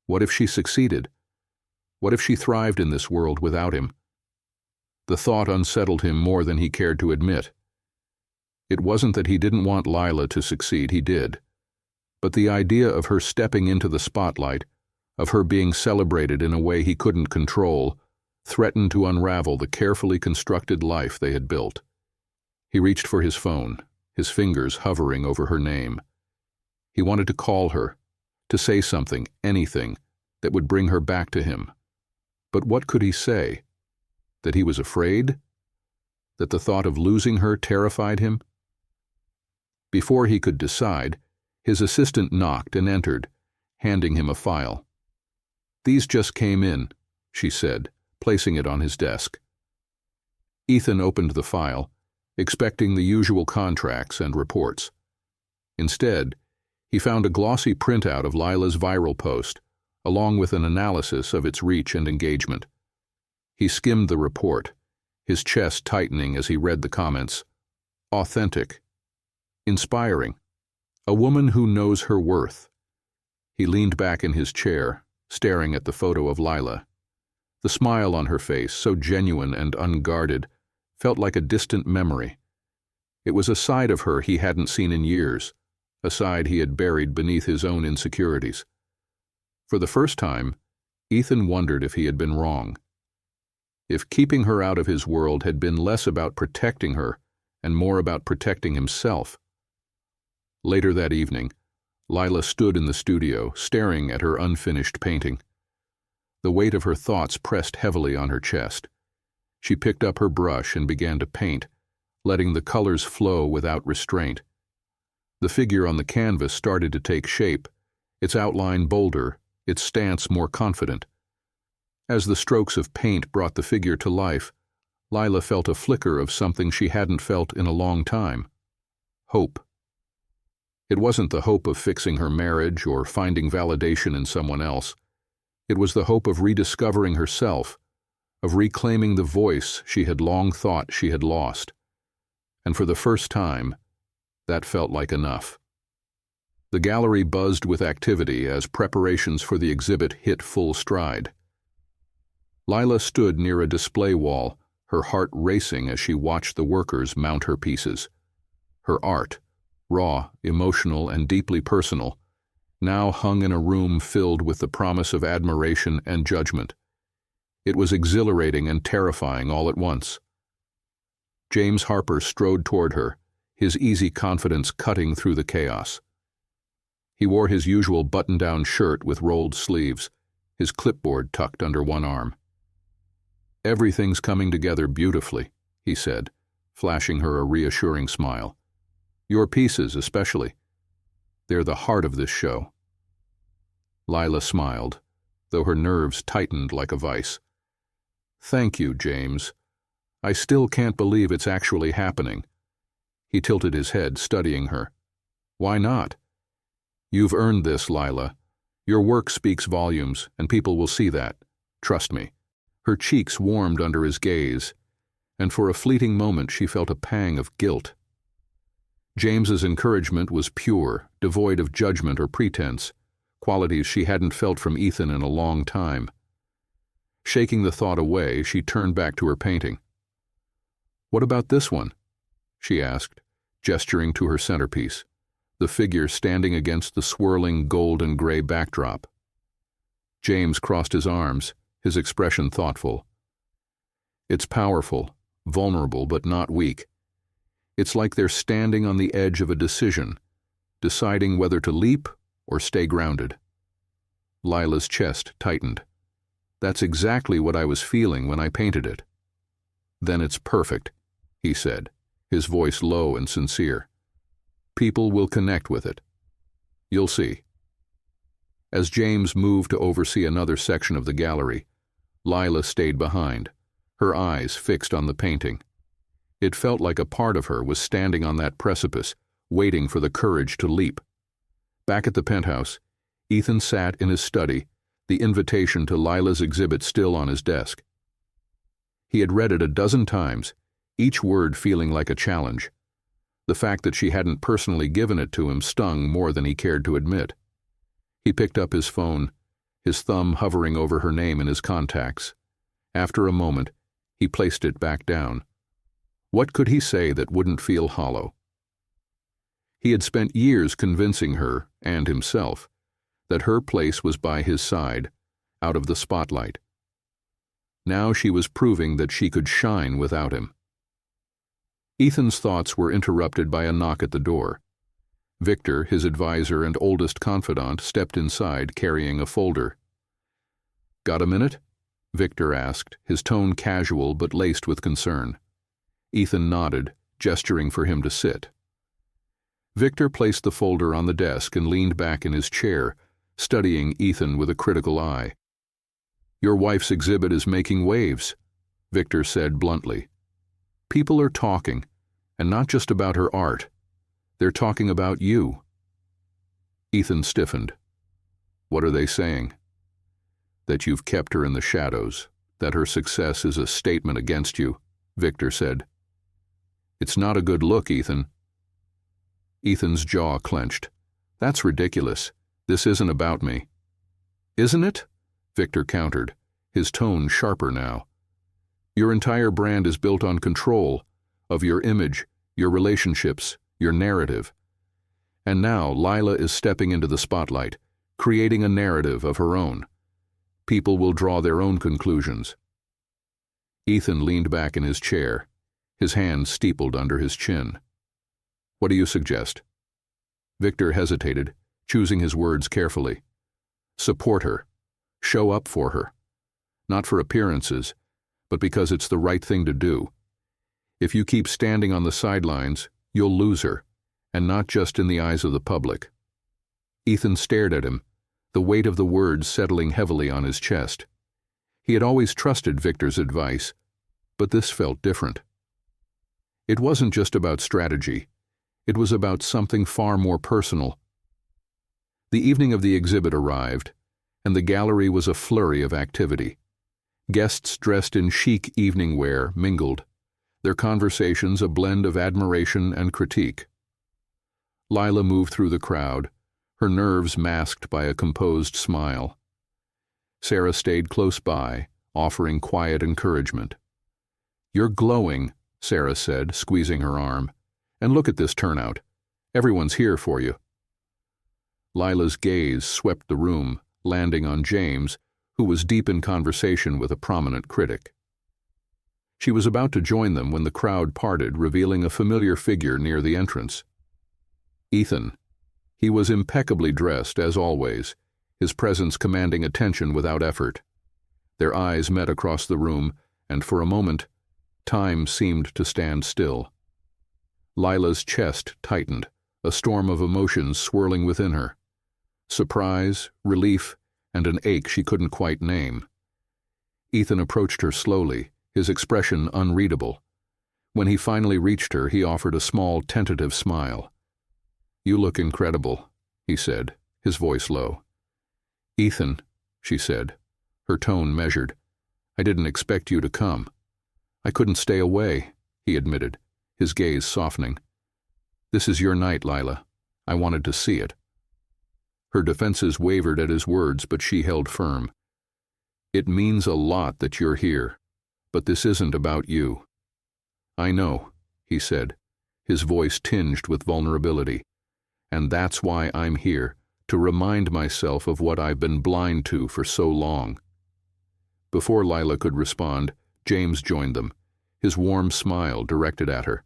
What if she succeeded? What if she thrived in this world without him? The thought unsettled him more than he cared to admit. It wasn't that he didn't want Lila to succeed, he did. But the idea of her stepping into the spotlight, of her being celebrated in a way he couldn't control, threatened to unravel the carefully constructed life they had built. He reached for his phone, his fingers hovering over her name. He wanted to call her, to say something, anything, that would bring her back to him. But what could he say? That he was afraid? That the thought of losing her terrified him? Before he could decide, his assistant knocked and entered, handing him a file. "These just came in," she said, placing it on his desk. Ethan opened the file, expecting the usual contracts and reports. Instead, he found a glossy printout of Lila's viral post, along with an analysis of its reach and engagement. He skimmed the report, his chest tightening as he read the comments. Authentic. Inspiring. A woman who knows her worth. He leaned back in his chair, staring at the photo of Lila. The smile on her face, so genuine and unguarded, felt like a distant memory. It was a side of her he hadn't seen in years, a side he had buried beneath his own insecurities. For the first time, Ethan wondered if he had been wrong. If keeping her out of his world had been less about protecting her and more about protecting himself. Later that evening, Lila stood in the studio, staring at her unfinished painting. The weight of her thoughts pressed heavily on her chest. She picked up her brush and began to paint, letting the colors flow without restraint. The figure on the canvas started to take shape, its outline bolder, its stance more confident. As the strokes of paint brought the figure to life, Lila felt a flicker of something she hadn't felt in a long time. Hope. It wasn't the hope of fixing her marriage or finding validation in someone else. It was the hope of rediscovering herself, of reclaiming the voice she had long thought she had lost. And for the first time, that felt like enough. The gallery buzzed with activity as preparations for the exhibit hit full stride. Lila stood near a display wall, her heart racing as she watched the workers mount her pieces. Her art, raw, emotional, and deeply personal, now hung in a room filled with the promise of admiration and judgment. It was exhilarating and terrifying all at once. James Harper strode toward her, his easy confidence cutting through the chaos. He wore his usual button-down shirt with rolled sleeves, his clipboard tucked under one arm. "Everything's coming together beautifully," he said, flashing her a reassuring smile. "Your pieces, especially. They're the heart of this show." Lila smiled, though her nerves tightened like a vice. "Thank you, James. I still can't believe it's actually happening." He tilted his head, studying her. "Why not?" "You've earned this, Lila. Your work speaks volumes, and people will see that. Trust me." Her cheeks warmed under his gaze, and for a fleeting moment she felt a pang of guilt. James's encouragement was pure, devoid of judgment or pretense, qualities she hadn't felt from Ethan in a long time. Shaking the thought away, she turned back to her painting. "What about this one?" she asked, gesturing to her centerpiece, the figure standing against the swirling gold and gray backdrop. James crossed his arms, his expression thoughtful. "It's powerful, vulnerable, but not weak. It's like they're standing on the edge of a decision, deciding whether to leap or stay grounded." Lila's chest tightened. "That's exactly what I was feeling when I painted it." "Then it's perfect," he said, his voice low and sincere. "People will connect with it. You'll see." As James moved to oversee another section of the gallery, Lila stayed behind, her eyes fixed on the painting. It felt like a part of her was standing on that precipice, waiting for the courage to leap. Back at the penthouse, Ethan sat in his study, the invitation to Lila's exhibit still on his desk. He had read it a dozen times, each word feeling like a challenge. The fact that she hadn't personally given it to him stung more than he cared to admit. He picked up his phone, his thumb hovering over her name in his contacts. After a moment, he placed it back down. What could he say that wouldn't feel hollow? He had spent years convincing her, and himself, that her place was by his side, out of the spotlight. Now she was proving that she could shine without him. Ethan's thoughts were interrupted by a knock at the door. Victor, his advisor and oldest confidant, stepped inside carrying a folder. "Got a minute?" Victor asked, his tone casual but laced with concern. Ethan nodded, gesturing for him to sit. Victor placed the folder on the desk and leaned back in his chair, studying Ethan with a critical eye. "Your wife's exhibit is making waves," Victor said bluntly. "People are talking, and not just about her art. They're talking about you." Ethan stiffened. "What are they saying?" "That you've kept her in the shadows, that her success is a statement against you," Victor said. "It's not a good look, Ethan." Ethan's jaw clenched. "That's ridiculous. This isn't about me." "Isn't it?" Victor countered, his tone sharper now. "Your entire brand is built on control, of your image, your relationships, your narrative. And now Lila is stepping into the spotlight, creating a narrative of her own. People will draw their own conclusions." Ethan leaned back in his chair, his hands steepled under his chin. "What do you suggest?" Victor hesitated, choosing his words carefully. "Support her. Show up for her. Not for appearances, but because it's the right thing to do. If you keep standing on the sidelines, you'll lose her, and not just in the eyes of the public." Ethan stared at him, the weight of the words settling heavily on his chest. He had always trusted Victor's advice, but this felt different. It wasn't just about strategy. It was about something far more personal. The evening of the exhibit arrived, and the gallery was a flurry of activity. Guests dressed in chic evening wear mingled, their conversations a blend of admiration and critique. Lila moved through the crowd, her nerves masked by a composed smile. Sarah stayed close by, offering quiet encouragement. "You're glowing," Sarah said, squeezing her arm. "And look at this turnout. Everyone's here for you." Lila's gaze swept the room, landing on James, who was deep in conversation with a prominent critic. She was about to join them when the crowd parted, revealing a familiar figure near the entrance. Ethan. He was impeccably dressed, as always, his presence commanding attention without effort. Their eyes met across the room, and for a moment, time seemed to stand still. Lila's chest tightened, a storm of emotions swirling within her. Surprise, relief, and an ache she couldn't quite name. Ethan approached her slowly, his expression unreadable. When he finally reached her, he offered a small, tentative smile. "You look incredible," he said, his voice low. "Ethan," she said, her tone measured, "I didn't expect you to come." "I couldn't stay away," he admitted, his gaze softening. "This is your night, Lila. I wanted to see it." Her defenses wavered at his words, but she held firm. "It means a lot that you're here, but this isn't about you." "I know," he said, his voice tinged with vulnerability. "And that's why I'm here, to remind myself of what I've been blind to for so long." Before Lila could respond, James joined them, his warm smile directed at her.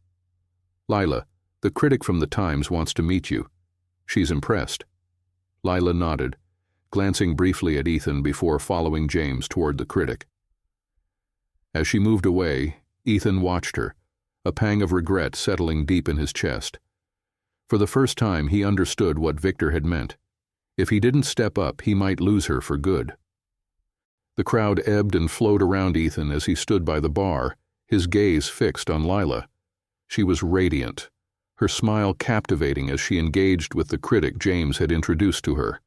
"Lila, the critic from the Times wants to meet you. She's impressed." Lila nodded, glancing briefly at Ethan before following James toward the critic. As she moved away, Ethan watched her, a pang of regret settling deep in his chest. For the first time, he understood what Victor had meant. If he didn't step up, he might lose her for good. The crowd ebbed and flowed around Ethan as he stood by the bar, his gaze fixed on Lila. She was radiant, her smile captivating as she engaged with the critic James had introduced to her.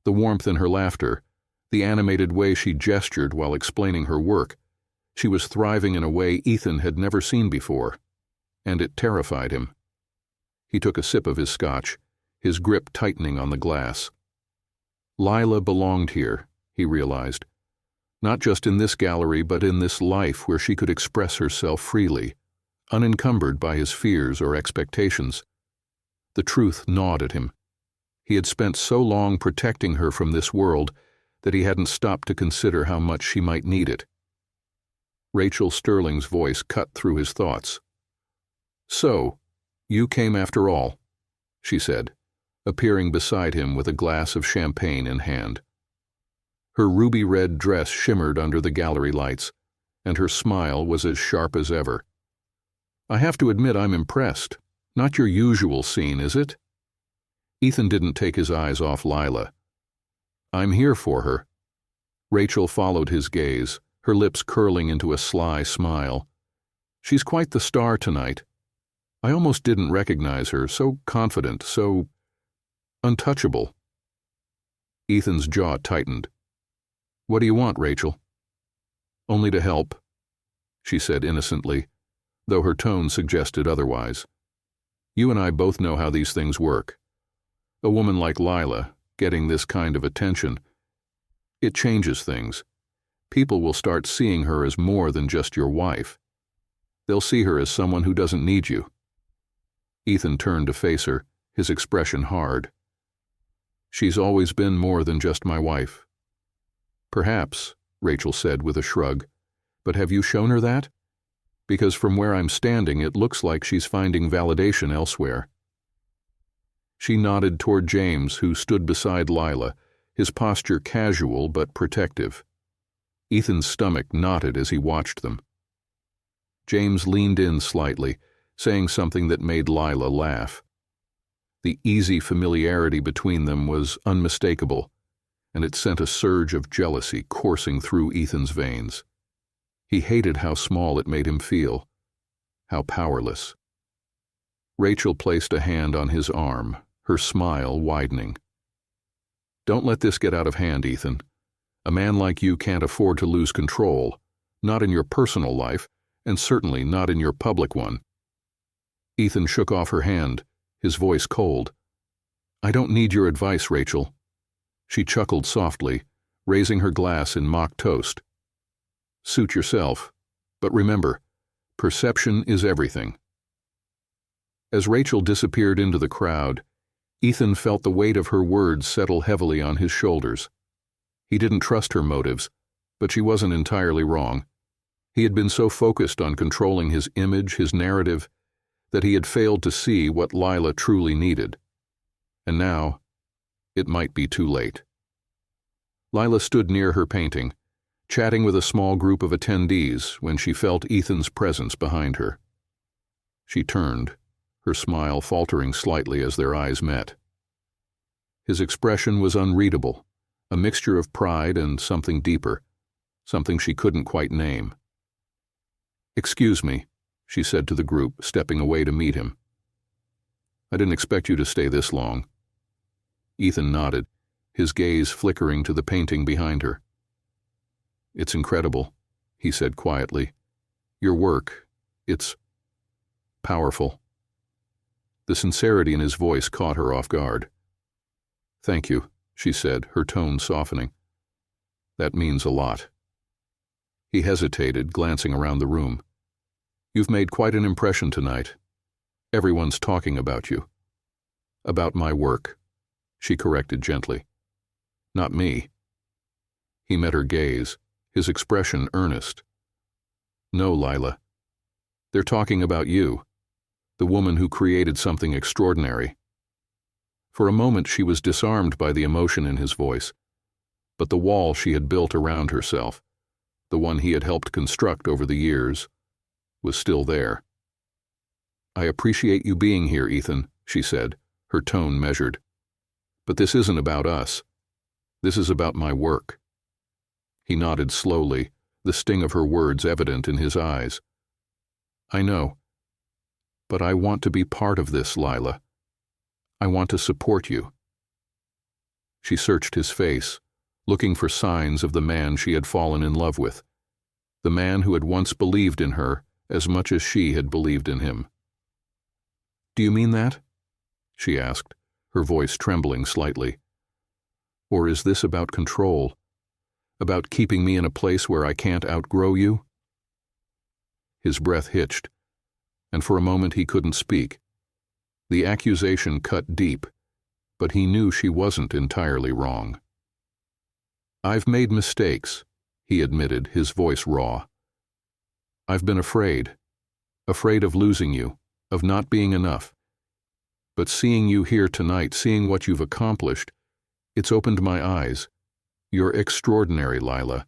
The warmth in her laughter, the animated way she gestured while explaining her work, she was thriving in a way Ethan had never seen before, and it terrified him. He took a sip of his scotch, his grip tightening on the glass. Lila belonged here, he realized. Not just in this gallery, but in this life where she could express herself freely, unencumbered by his fears or expectations. The truth gnawed at him. He had spent so long protecting her from this world that he hadn't stopped to consider how much she might need it. Rachel Sterling's voice cut through his thoughts. "So, you came after all," she said, appearing beside him with a glass of champagne in hand. Her ruby-red dress shimmered under the gallery lights, and her smile was as sharp as ever. "I have to admit I'm impressed. Not your usual scene, is it?" Ethan didn't take his eyes off Lila. "I'm here for her." Rachel followed his gaze, her lips curling into a sly smile. "She's quite the star tonight. I almost didn't recognize her, so confident, so untouchable." Ethan's jaw tightened. "What do you want, Rachel?" "Only to help," she said innocently, though her tone suggested otherwise. "You and I both know how these things work. A woman like Lila, getting this kind of attention, it changes things. People will start seeing her as more than just your wife. They'll see her as someone who doesn't need you." Ethan turned to face her, his expression hard. "She's always been more than just my wife." "Perhaps," Rachel said with a shrug, "but have you shown her that? Because from where I'm standing, it looks like she's finding validation elsewhere." She nodded toward James, who stood beside Lila, his posture casual but protective. Ethan's stomach knotted as he watched them. James leaned in slightly, saying something that made Lila laugh. The easy familiarity between them was unmistakable, and it sent a surge of jealousy coursing through Ethan's veins. He hated how small it made him feel, how powerless. Rachel placed a hand on his arm, her smile widening. "Don't let this get out of hand, Ethan. A man like you can't afford to lose control, not in your personal life, and certainly not in your public one." Ethan shook off her hand, his voice cold. "I don't need your advice, Rachel." She chuckled softly, raising her glass in mock toast. "Suit yourself, but remember, perception is everything." As Rachel disappeared into the crowd, Ethan felt the weight of her words settle heavily on his shoulders. He didn't trust her motives, but she wasn't entirely wrong. He had been so focused on controlling his image, his narrative, that he had failed to see what Lila truly needed. And now, it might be too late. Lila stood near her painting, chatting with a small group of attendees when she felt Ethan's presence behind her. She turned, her smile faltering slightly as their eyes met. His expression was unreadable, a mixture of pride and something deeper, something she couldn't quite name. "Excuse me," she said to the group, stepping away to meet him. "I didn't expect you to stay this long." Ethan nodded, his gaze flickering to the painting behind her. "It's incredible," he said quietly. "Your work, it's powerful." The sincerity in his voice caught her off guard. "Thank you," she said, her tone softening. "That means a lot." He hesitated, glancing around the room. "You've made quite an impression tonight. Everyone's talking about you." "About my work," she corrected gently. "Not me." He met her gaze, his expression earnest. "No, Lila. They're talking about you, the woman who created something extraordinary." For a moment she was disarmed by the emotion in his voice, but the wall she had built around herself, the one he had helped construct over the years, was still there. "I appreciate you being here, Ethan," she said, her tone measured. "But this isn't about us. This is about my work." He nodded slowly, the sting of her words evident in his eyes. "I know. But I want to be part of this, Lila. I want to support you." She searched his face, looking for signs of the man she had fallen in love with, the man who had once believed in her as much as she had believed in him. "Do you mean that?" she asked, her voice trembling slightly. "Or is this about control? About keeping me in a place where I can't outgrow you?" His breath hitched, and for a moment he couldn't speak. The accusation cut deep, but he knew she wasn't entirely wrong. "I've made mistakes," he admitted, his voice raw. "I've been afraid of losing you, of not being enough. But seeing you here tonight, seeing what you've accomplished, it's opened my eyes. You're extraordinary, Lila,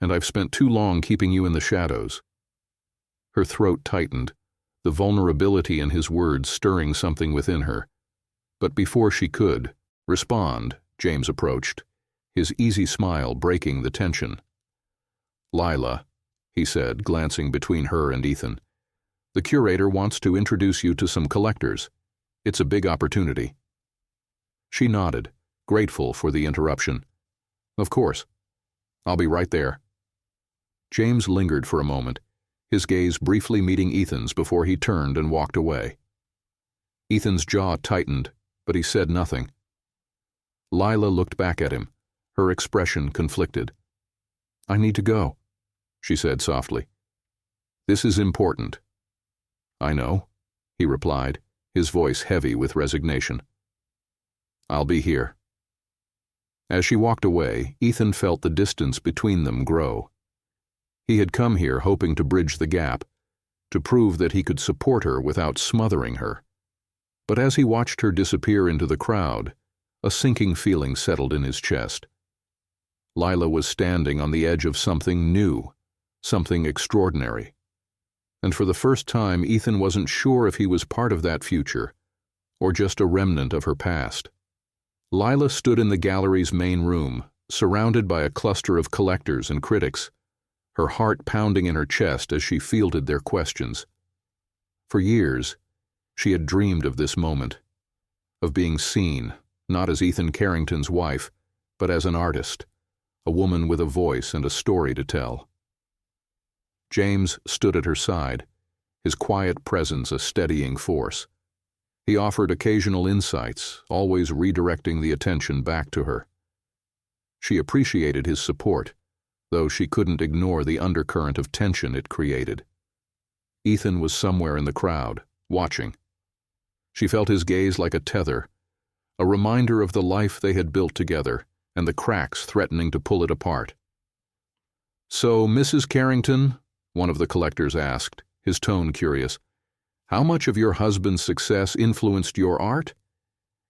and I've spent too long keeping you in the shadows." Her throat tightened, the vulnerability in his words stirring something within her. But before she could respond, James approached, his easy smile breaking the tension. "Lila," he said, glancing between her and Ethan, "the curator wants to introduce you to some collectors. It's a big opportunity." She nodded, grateful for the interruption. "Of course. I'll be right there." James lingered for a moment, his gaze briefly meeting Ethan's before he turned and walked away. Ethan's jaw tightened, but he said nothing. Lila looked back at him, her expression conflicted. "I need to go," she said softly. "This is important." "I know," he replied, his voice heavy with resignation. "I'll be here." As she walked away, Ethan felt the distance between them grow. He had come here hoping to bridge the gap, to prove that he could support her without smothering her. But as he watched her disappear into the crowd, a sinking feeling settled in his chest. Lila was standing on the edge of something new, something extraordinary. And for the first time, Ethan wasn't sure if he was part of that future, or just a remnant of her past. Lila stood in the gallery's main room, surrounded by a cluster of collectors and critics, her heart pounding in her chest as she fielded their questions. For years, she had dreamed of this moment, of being seen, not as Ethan Carrington's wife, but as an artist, a woman with a voice and a story to tell. James stood at her side, his quiet presence a steadying force. He offered occasional insights, always redirecting the attention back to her. She appreciated his support, though she couldn't ignore the undercurrent of tension it created. Ethan was somewhere in the crowd, watching. She felt his gaze like a tether, a reminder of the life they had built together and the cracks threatening to pull it apart. "So, Mrs. Carrington," one of the collectors asked, his tone curious, "how much of your husband's success influenced your art?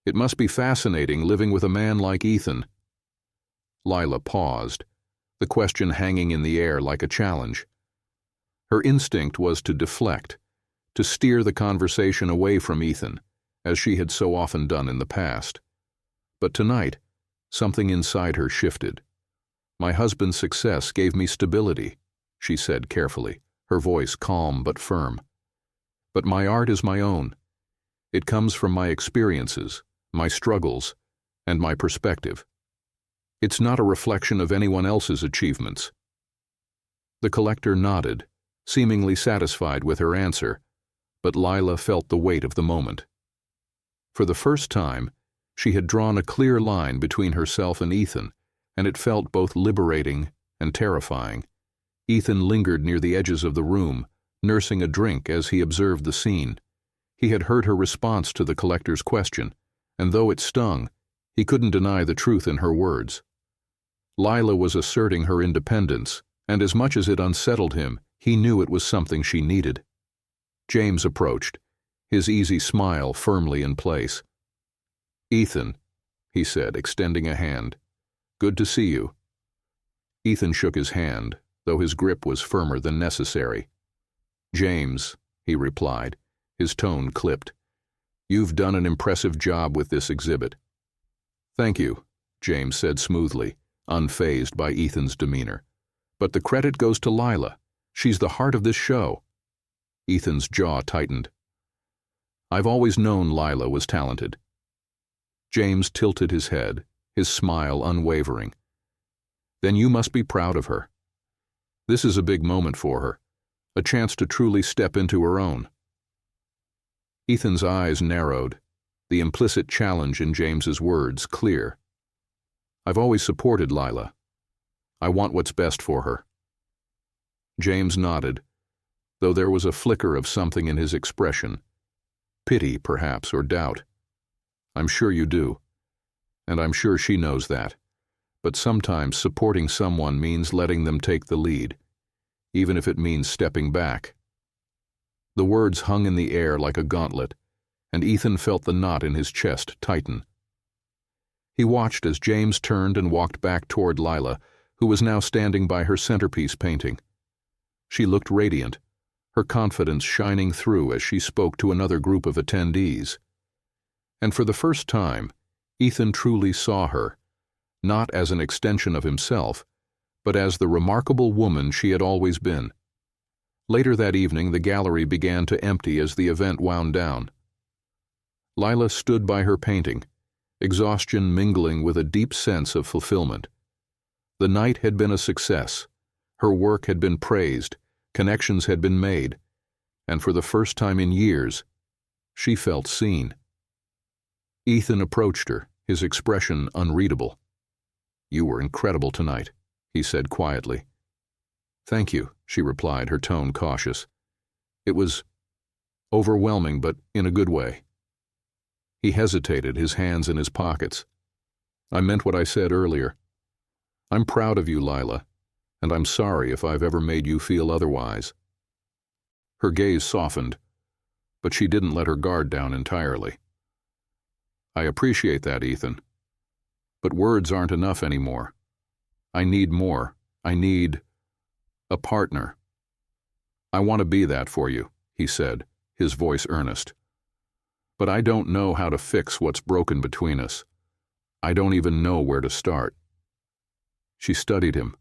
It must be fascinating living with a man like Ethan." Lila paused, the question hanging in the air like a challenge. Her instinct was to deflect, to steer the conversation away from Ethan, as she had so often done in the past. But tonight, something inside her shifted. "My husband's success gave me stability," she said carefully, her voice calm but firm. "But my art is my own. It comes from my experiences, my struggles, and my perspective. It's not a reflection of anyone else's achievements." The collector nodded, seemingly satisfied with her answer, but Lila felt the weight of the moment. For the first time, she had drawn a clear line between herself and Ethan, and it felt both liberating and terrifying. Ethan lingered near the edges of the room, nursing a drink as he observed the scene. He had heard her response to the collector's question, and though it stung, he couldn't deny the truth in her words. Lila was asserting her independence, and as much as it unsettled him, he knew it was something she needed. James approached, his easy smile firmly in place. "Ethan," he said, extending a hand. "Good to see you." Ethan shook his hand, though his grip was firmer than necessary. "James," he replied, his tone clipped. "You've done an impressive job with this exhibit." "Thank you," James said smoothly, unfazed by Ethan's demeanor. "But the credit goes to Lila. She's the heart of this show." Ethan's jaw tightened. "I've always known Lila was talented." James tilted his head, his smile unwavering. "Then you must be proud of her. This is a big moment for her, a chance to truly step into her own." Ethan's eyes narrowed, the implicit challenge in James's words clear. "I've always supported Lila. I want what's best for her." James nodded, though there was a flicker of something in his expression. Pity, perhaps, or doubt. "I'm sure you do, and I'm sure she knows that. But sometimes supporting someone means letting them take the lead, even if it means stepping back." The words hung in the air like a gauntlet, and Ethan felt the knot in his chest tighten. He watched as James turned and walked back toward Lila, who was now standing by her centerpiece painting. She looked radiant, her confidence shining through as she spoke to another group of attendees. And for the first time, Ethan truly saw her, not as an extension of himself, but as the remarkable woman she had always been. Later that evening, the gallery began to empty as the event wound down. Lila stood by her painting, exhaustion mingling with a deep sense of fulfillment. The night had been a success. Her work had been praised, connections had been made, and for the first time in years, she felt seen. Ethan approached her, his expression unreadable. "You were incredible tonight," he said quietly. "Thank you," she replied, her tone cautious. "It was overwhelming, but in a good way." He hesitated, his hands in his pockets. "I meant what I said earlier. I'm proud of you, Lila, and I'm sorry if I've ever made you feel otherwise." Her gaze softened, but she didn't let her guard down entirely. "I appreciate that, Ethan. But words aren't enough anymore. I need more. I need a partner. I want to be that for you," he said, his voice earnest. "But I don't know how to fix what's broken between us. I don't even know where to start." She studied him,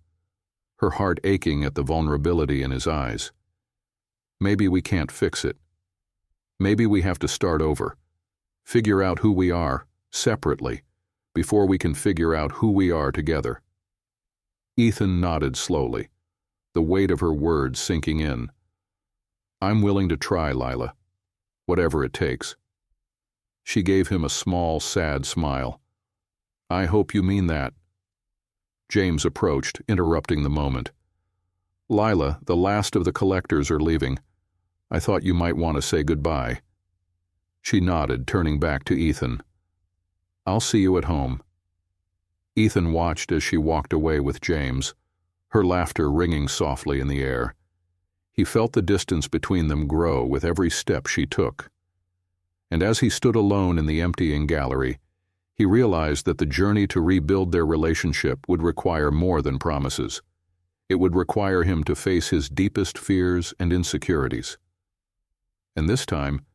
her heart aching at the vulnerability in his eyes. "Maybe we can't fix it. Maybe we have to start over. Figure out who we are, separately, before we can figure out who we are together." Ethan nodded slowly, the weight of her words sinking in. "I'm willing to try, Lila, whatever it takes." She gave him a small, sad smile. "I hope you mean that." James approached, interrupting the moment. "Lila, the last of the collectors are leaving. I thought you might want to say goodbye." She nodded, turning back to Ethan. "I'll see you at home." Ethan watched as she walked away with James, her laughter ringing softly in the air. He felt the distance between them grow with every step she took. And as he stood alone in the emptying gallery, he realized that the journey to rebuild their relationship would require more than promises. It would require him to face his deepest fears and insecurities. And this time,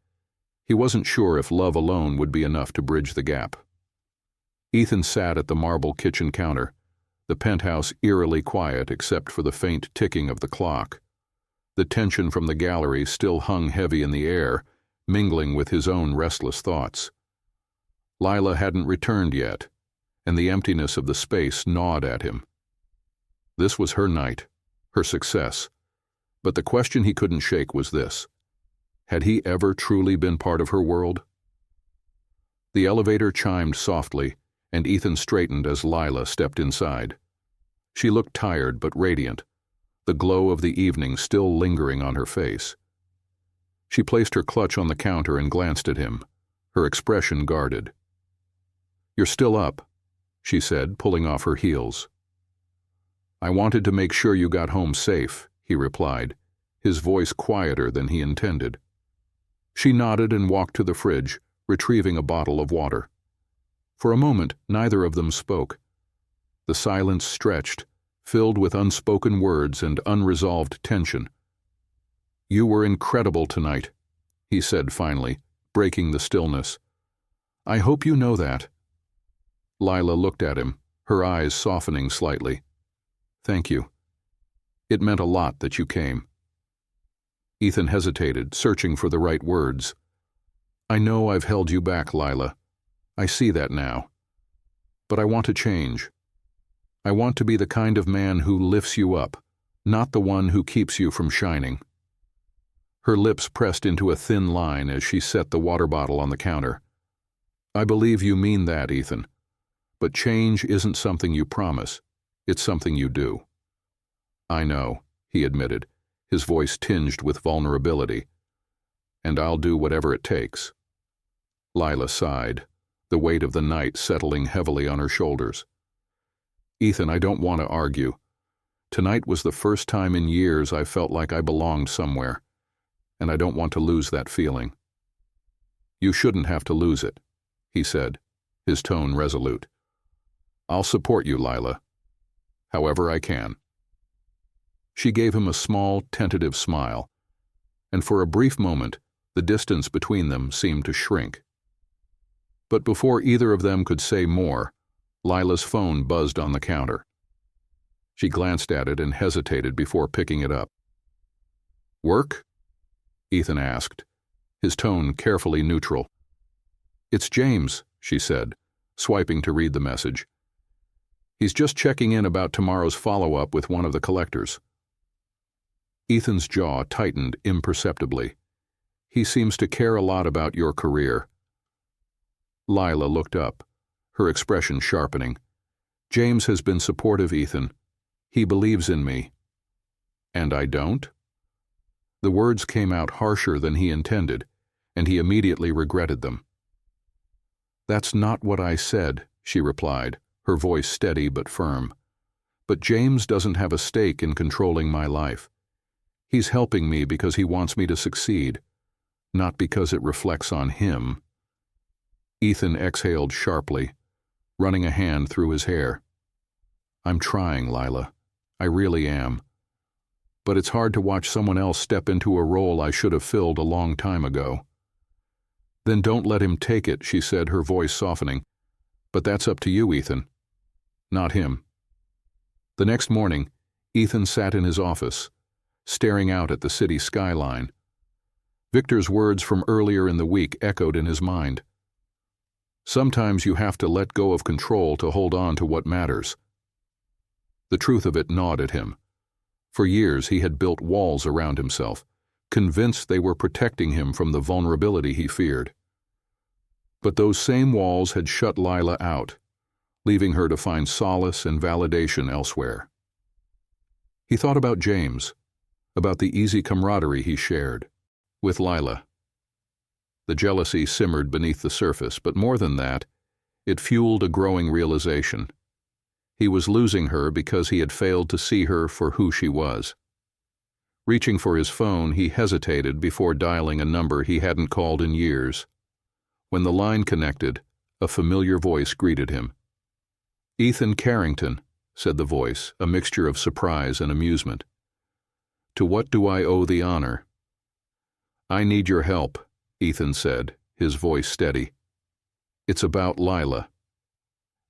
he wasn't sure if love alone would be enough to bridge the gap. Ethan sat at the marble kitchen counter, the penthouse eerily quiet except for the faint ticking of the clock. The tension from the gallery still hung heavy in the air, mingling with his own restless thoughts. Lila hadn't returned yet, and the emptiness of the space gnawed at him. This was her night, her success, but the question he couldn't shake was this: had he ever truly been part of her world? The elevator chimed softly, and Ethan straightened as Lila stepped inside. She looked tired but radiant, the glow of the evening still lingering on her face. She placed her clutch on the counter and glanced at him, her expression guarded. "You're still up," she said, pulling off her heels. "I wanted to make sure you got home safe," he replied, his voice quieter than he intended. She nodded and walked to the fridge, retrieving a bottle of water. For a moment, neither of them spoke. The silence stretched, filled with unspoken words and unresolved tension. "You were incredible tonight," he said finally, breaking the stillness. "I hope you know that." Lila looked at him, her eyes softening slightly. "Thank you. It meant a lot that you came." Ethan hesitated, searching for the right words. "I know I've held you back, Lila. I see that now. But I want to change. I want to be the kind of man who lifts you up, not the one who keeps you from shining." Her lips pressed into a thin line as she set the water bottle on the counter. "I believe you mean that, Ethan. But change isn't something you promise. It's something you do." "I know," he admitted, his voice tinged with vulnerability. "And I'll do whatever it takes." Lila sighed, the weight of the night settling heavily on her shoulders. "Ethan, I don't want to argue. Tonight was the first time in years I felt like I belonged somewhere, and I don't want to lose that feeling." "You shouldn't have to lose it," he said, his tone resolute. "I'll support you, Lila, however I can." She gave him a small, tentative smile, and for a brief moment, the distance between them seemed to shrink. But before either of them could say more, Lila's phone buzzed on the counter. She glanced at it and hesitated before picking it up. "Work?" Ethan asked, his tone carefully neutral. "It's James," she said, swiping to read the message. "He's just checking in about tomorrow's follow-up with one of the collectors." Ethan's jaw tightened imperceptibly. "He seems to care a lot about your career." Lila looked up, her expression sharpening. "James has been supportive, Ethan. He believes in me." "And I don't?" The words came out harsher than he intended, and he immediately regretted them. "That's not what I said," she replied, her voice steady but firm. "But James doesn't have a stake in controlling my life. He's helping me because he wants me to succeed, not because it reflects on him." Ethan exhaled sharply, running a hand through his hair. "I'm trying, Lila. I really am. But it's hard to watch someone else step into a role I should have filled a long time ago." "Then don't let him take it," she said, her voice softening. "But that's up to you, Ethan. Not him." The next morning, Ethan sat in his office, staring out at the city skyline. Victor's words from earlier in the week echoed in his mind. Sometimes you have to let go of control to hold on to what matters. The truth of it gnawed at him. For years he had built walls around himself, convinced they were protecting him from the vulnerability he feared. But those same walls had shut Lila out, leaving her to find solace and validation elsewhere. He thought about James, about the easy camaraderie he shared with Lila. The jealousy simmered beneath the surface, but more than that, it fueled a growing realization. He was losing her because he had failed to see her for who she was. Reaching for his phone, he hesitated before dialing a number he hadn't called in years. When the line connected, a familiar voice greeted him. "Ethan Carrington," said the voice, a mixture of surprise and amusement. "To what do I owe the honor?" "I need your help," Ethan said, his voice steady. "It's about Lila."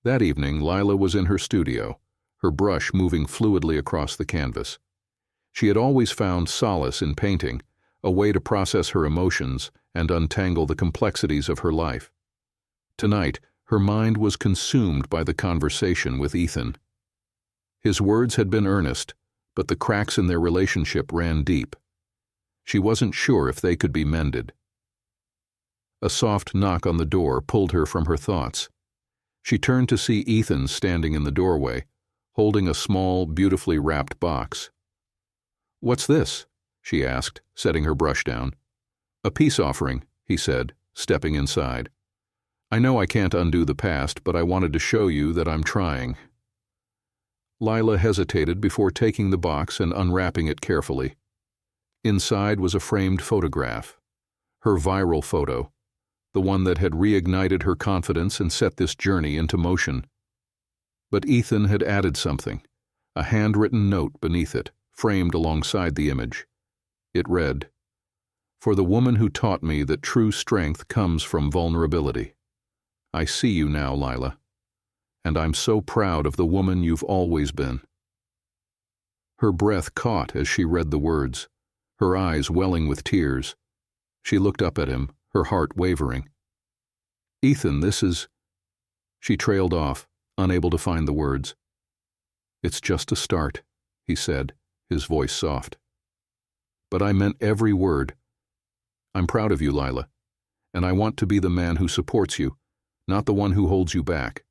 That evening, Lila was in her studio, her brush moving fluidly across the canvas. She had always found solace in painting, a way to process her emotions and untangle the complexities of her life. Tonight, her mind was consumed by the conversation with Ethan. His words had been earnest, but the cracks in their relationship ran deep. She wasn't sure if they could be mended. A soft knock on the door pulled her from her thoughts. She turned to see Ethan standing in the doorway, holding a small, beautifully wrapped box. "What's this?" she asked, setting her brush down. "A peace offering," he said, stepping inside. "I know I can't undo the past, but I wanted to show you that I'm trying." Lila hesitated before taking the box and unwrapping it carefully. Inside was a framed photograph. Her viral photo, the one that had reignited her confidence and set this journey into motion. But Ethan had added something, a handwritten note beneath it, framed alongside the image. It read, "For the woman who taught me that true strength comes from vulnerability. I see you now, Lila, and I'm so proud of the woman you've always been." Her breath caught as she read the words, her eyes welling with tears. She looked up at him, her heart wavering. "Ethan, this is—" She trailed off, unable to find the words. "It's just a start," he said, his voice soft. "But I meant every word. I'm proud of you, Lila, and I want to be the man who supports you, not the one who holds you back."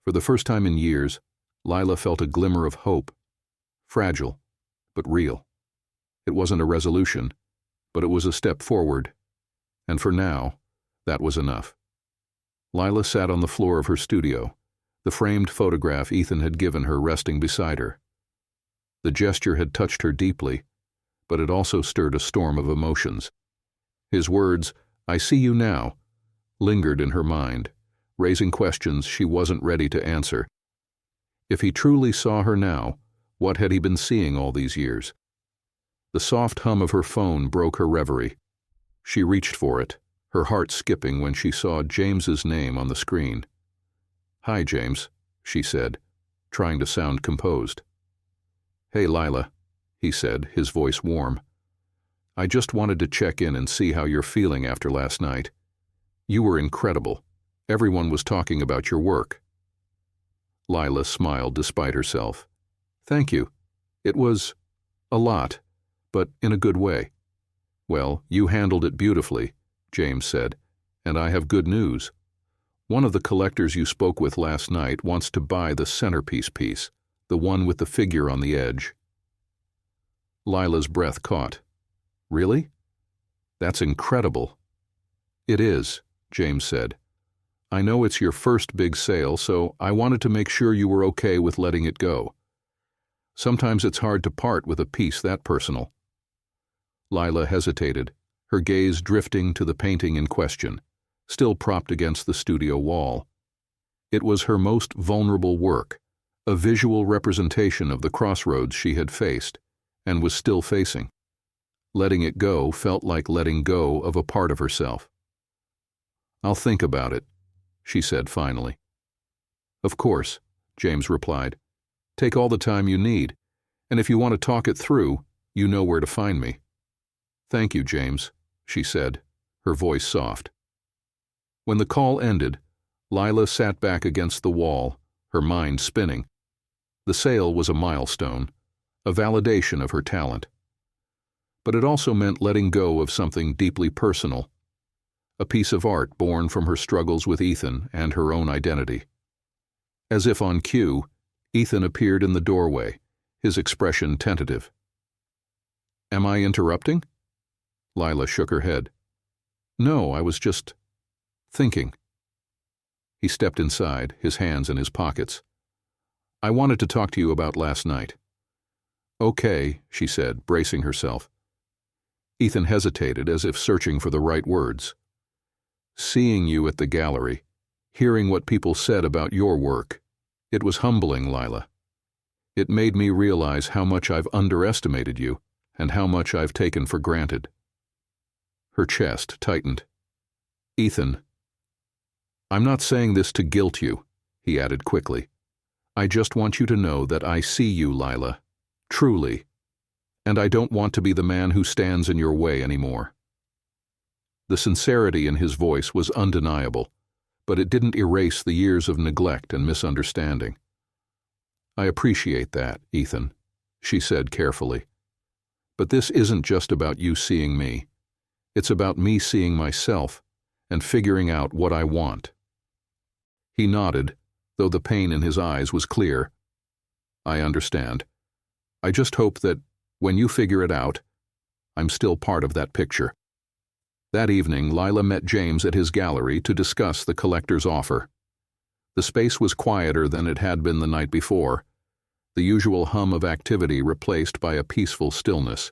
For the first time in years, Lila felt a glimmer of hope. Fragile, but real. It wasn't a resolution, but it was a step forward. And for now, that was enough. Lila sat on the floor of her studio, the framed photograph Ethan had given her resting beside her. The gesture had touched her deeply, but it also stirred a storm of emotions. His words, "I see you now," lingered in her mind, raising questions she wasn't ready to answer. If he truly saw her now, what had he been seeing all these years? The soft hum of her phone broke her reverie. She reached for it, her heart skipping when she saw James's name on the screen. "Hi, James," she said, trying to sound composed. "Hey, Lila," he said, his voice warm. "I just wanted to check in and see how you're feeling after last night. You were incredible. Everyone was talking about your work." Lila smiled despite herself. "Thank you. It was a lot, but in a good way." "Well, you handled it beautifully," James said, "and I have good news. One of the collectors you spoke with last night wants to buy the centerpiece piece, the one with the figure on the edge." Lila's breath caught. "Really? That's incredible." "It is," James said. "I know it's your first big sale, so I wanted to make sure you were okay with letting it go. Sometimes it's hard to part with a piece that personal." Lila hesitated, her gaze drifting to the painting in question, still propped against the studio wall. It was her most vulnerable work, a visual representation of the crossroads she had faced, and was still facing. Letting it go felt like letting go of a part of herself. "I'll think about it," she said finally. "Of course," James replied. "Take all the time you need, and if you want to talk it through, you know where to find me." "Thank you, James," she said, her voice soft. When the call ended, Lila sat back against the wall, her mind spinning. The sale was a milestone, a validation of her talent. But it also meant letting go of something deeply personal, a piece of art born from her struggles with Ethan and her own identity. As if on cue, Ethan appeared in the doorway, his expression tentative. "Am I interrupting?" Lila shook her head. "No, I was just thinking." He stepped inside, his hands in his pockets. "I wanted to talk to you about last night." "Okay," she said, bracing herself. Ethan hesitated as if searching for the right words. "Seeing you at the gallery, hearing what people said about your work, it was humbling, Lila. It made me realize how much I've underestimated you and how much I've taken for granted." Her chest tightened. "Ethan, I'm not saying this to guilt you," he added quickly. "I just want you to know that I see you, Lila, truly, and I don't want to be the man who stands in your way anymore." The sincerity in his voice was undeniable, but it didn't erase the years of neglect and misunderstanding. "I appreciate that, Ethan," she said carefully. "But this isn't just about you seeing me. It's about me seeing myself and figuring out what I want." He nodded, though the pain in his eyes was clear. "I understand. I just hope that, when you figure it out, I'm still part of that picture." That evening, Lila met James at his gallery to discuss the collector's offer. The space was quieter than it had been the night before, the usual hum of activity replaced by a peaceful stillness.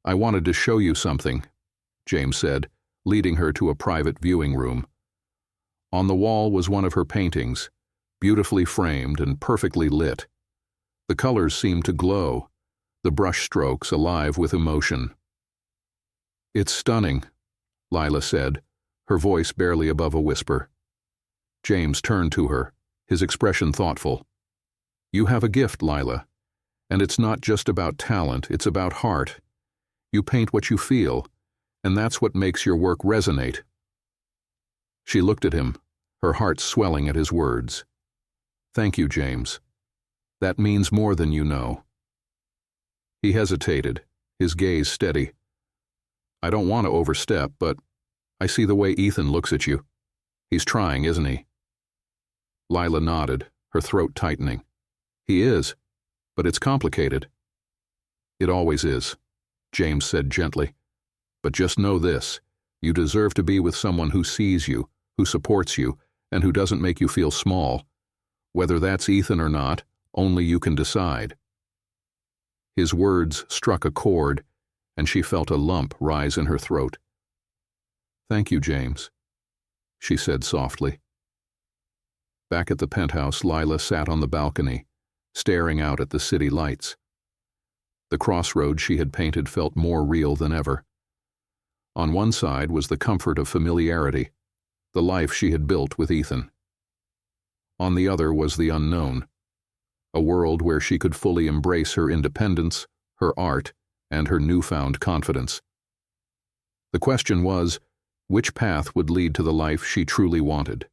"I wanted to show you something," James said, leading her to a private viewing room. On the wall was one of her paintings, beautifully framed and perfectly lit. The colors seemed to glow, the brush strokes alive with emotion. "It's stunning," Lila said, her voice barely above a whisper. James turned to her, his expression thoughtful. "You have a gift, Lila, and it's not just about talent, it's about heart. You paint what you feel, and that's what makes your work resonate." She looked at him, her heart swelling at his words. "Thank you, James. That means more than you know." He hesitated, his gaze steady. "I don't want to overstep, but I see the way Ethan looks at you. He's trying, isn't he?" Lila nodded, her throat tightening. "He is, but it's complicated." "It always is," James said gently. "But just know this, you deserve to be with someone who sees you, who supports you, and who doesn't make you feel small. Whether that's Ethan or not, only you can decide." His words struck a chord, and she felt a lump rise in her throat. "Thank you, James," she said softly. Back at the penthouse, Lila sat on the balcony, staring out at the city lights. The crossroads she had painted felt more real than ever. On one side was the comfort of familiarity, the life she had built with Ethan. On the other was the unknown, a world where she could fully embrace her independence, her art, and her newfound confidence. The question was, which path would lead to the life she truly wanted?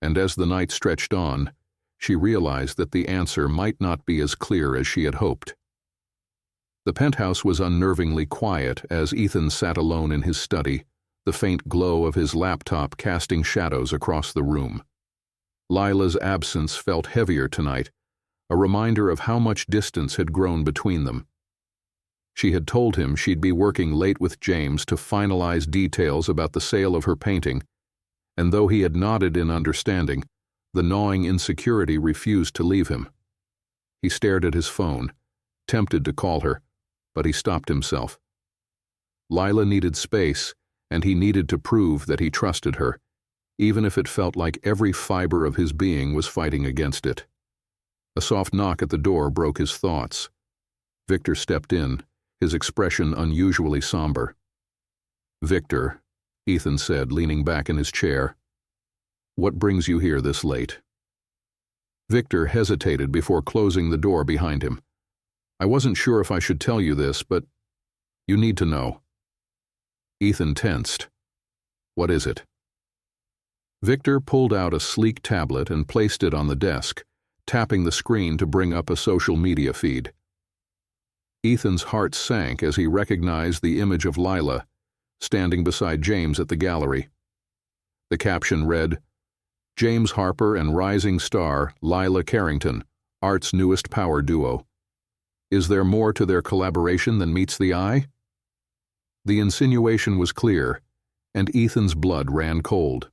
And as the night stretched on, she realized that the answer might not be as clear as she had hoped. The penthouse was unnervingly quiet as Ethan sat alone in his study, the faint glow of his laptop casting shadows across the room. Lila's absence felt heavier tonight, a reminder of how much distance had grown between them. She had told him she'd be working late with James to finalize details about the sale of her painting, and though he had nodded in understanding, the gnawing insecurity refused to leave him. He stared at his phone, tempted to call her, but he stopped himself. Lila needed space, and he needed to prove that he trusted her, even if it felt like every fiber of his being was fighting against it. A soft knock at the door broke his thoughts. Victor stepped in, his expression unusually somber. "Victor," Ethan said, leaning back in his chair, "what brings you here this late?" Victor hesitated before closing the door behind him. "I wasn't sure if I should tell you this, but you need to know." Ethan tensed. "What is it?" Victor pulled out a sleek tablet and placed it on the desk, tapping the screen to bring up a social media feed. Ethan's heart sank as he recognized the image of Lila, standing beside James at the gallery. The caption read, "James Harper and rising star Lila Carrington, art's newest power duo. Is there more to their collaboration than meets the eye?" The insinuation was clear, and Ethan's blood ran cold.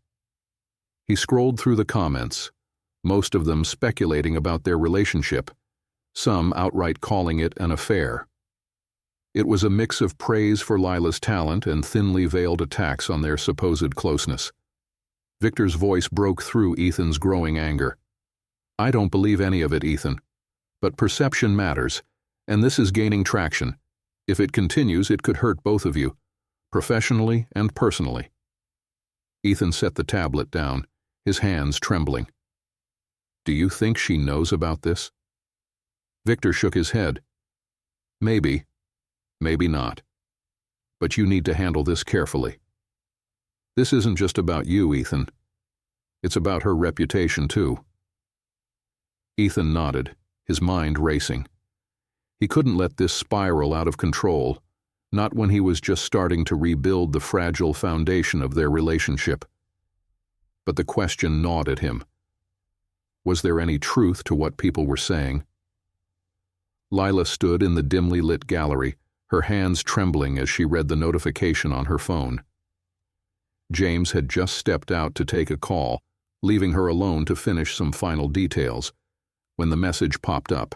He scrolled through the comments, most of them speculating about their relationship, some outright calling it an affair. It was a mix of praise for Lila's talent and thinly veiled attacks on their supposed closeness. Victor's voice broke through Ethan's growing anger. "I don't believe any of it, Ethan. But perception matters, and this is gaining traction. If it continues, it could hurt both of you, professionally and personally." Ethan set the tablet down, his hands trembling. "Do you think she knows about this?" Victor shook his head. "Maybe, maybe not. But you need to handle this carefully. This isn't just about you, Ethan. It's about her reputation, too." Ethan nodded, his mind racing. He couldn't let this spiral out of control, not when he was just starting to rebuild the fragile foundation of their relationship. But the question gnawed at him. Was there any truth to what people were saying? Lila stood in the dimly lit gallery, her hands trembling as she read the notification on her phone. James had just stepped out to take a call, leaving her alone to finish some final details, when the message popped up,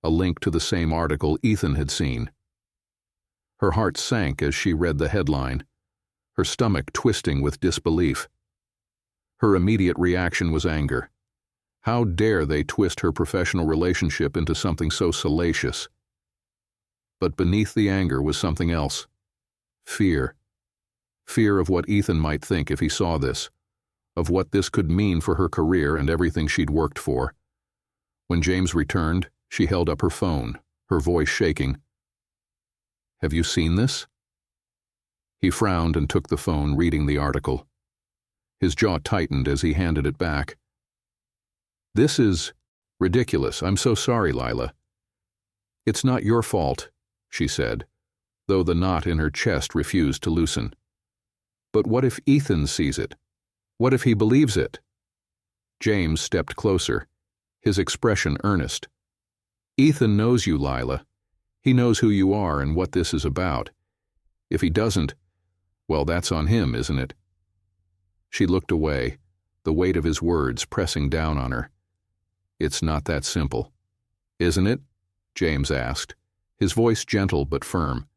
a link to the same article Ethan had seen. Her heart sank as she read the headline, her stomach twisting with disbelief. Her immediate reaction was anger. How dare they twist her professional relationship into something so salacious? But beneath the anger was something else. Fear. Fear of what Ethan might think if he saw this, of what this could mean for her career and everything she'd worked for. When James returned, she held up her phone, her voice shaking. "Have you seen this?" He frowned and took the phone, reading the article. His jaw tightened as he handed it back. "This is ridiculous. I'm so sorry, Lila." "It's not your fault," she said, though the knot in her chest refused to loosen. "But what if Ethan sees it? What if he believes it?" James stepped closer, his expression earnest. "Ethan knows you, Lila. He knows who you are and what this is about. If he doesn't, well, that's on him, isn't it?" She looked away, the weight of his words pressing down on her. "It's not that simple." "Isn't it?" James asked, his voice gentle but firm.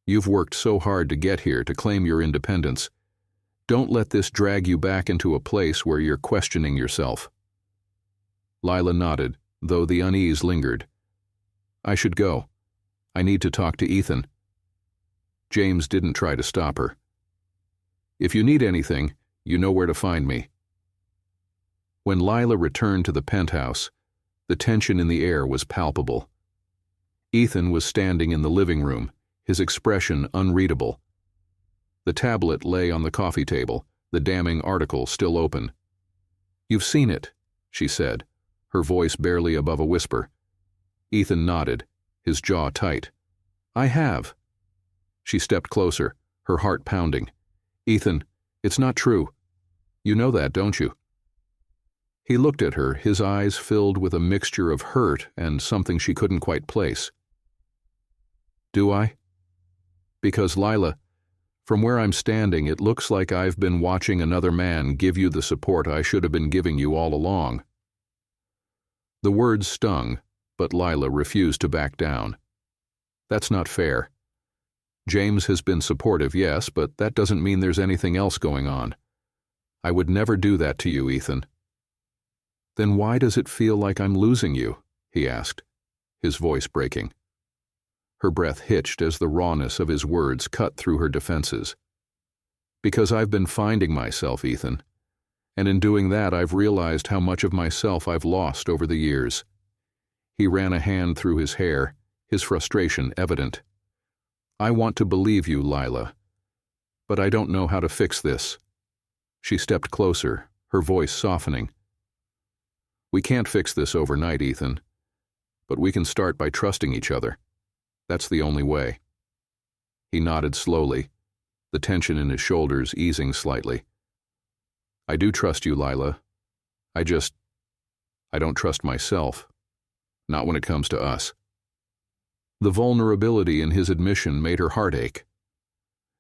"You've worked so hard to get here, to claim your independence. Don't let this drag you back into a place where you're questioning yourself." Lila nodded, though the unease lingered. "I should go. I need to talk to Ethan." James didn't try to stop her. "If you need anything, you know where to find me." When Lila returned to the penthouse, the tension in the air was palpable. Ethan was standing in the living room, his expression unreadable. The tablet lay on the coffee table, the damning article still open. "You've seen it," she said, her voice barely above a whisper. Ethan nodded, his jaw tight. "I have." She stepped closer, her heart pounding. "Ethan, it's not true. You know that, don't you?" He looked at her, his eyes filled with a mixture of hurt and something she couldn't quite place. "Do I? Because, Lila, from where I'm standing, it looks like I've been watching another man give you the support I should have been giving you all along." The words stung, but Lila refused to back down. "That's not fair. James has been supportive, yes, but that doesn't mean there's anything else going on. I would never do that to you, Ethan." "Then why does it feel like I'm losing you?" he asked, his voice breaking. Her breath hitched as the rawness of his words cut through her defenses. "Because I've been finding myself, Ethan, and in doing that I've realized how much of myself I've lost over the years." He ran a hand through his hair, his frustration evident. "I want to believe you, Lila, but I don't know how to fix this." She stepped closer, her voice softening. "We can't fix this overnight, Ethan, but we can start by trusting each other. That's the only way." He nodded slowly, the tension in his shoulders easing slightly. "I do trust you, Lila. I don't trust myself. Not when it comes to us." The vulnerability in his admission made her heart ache.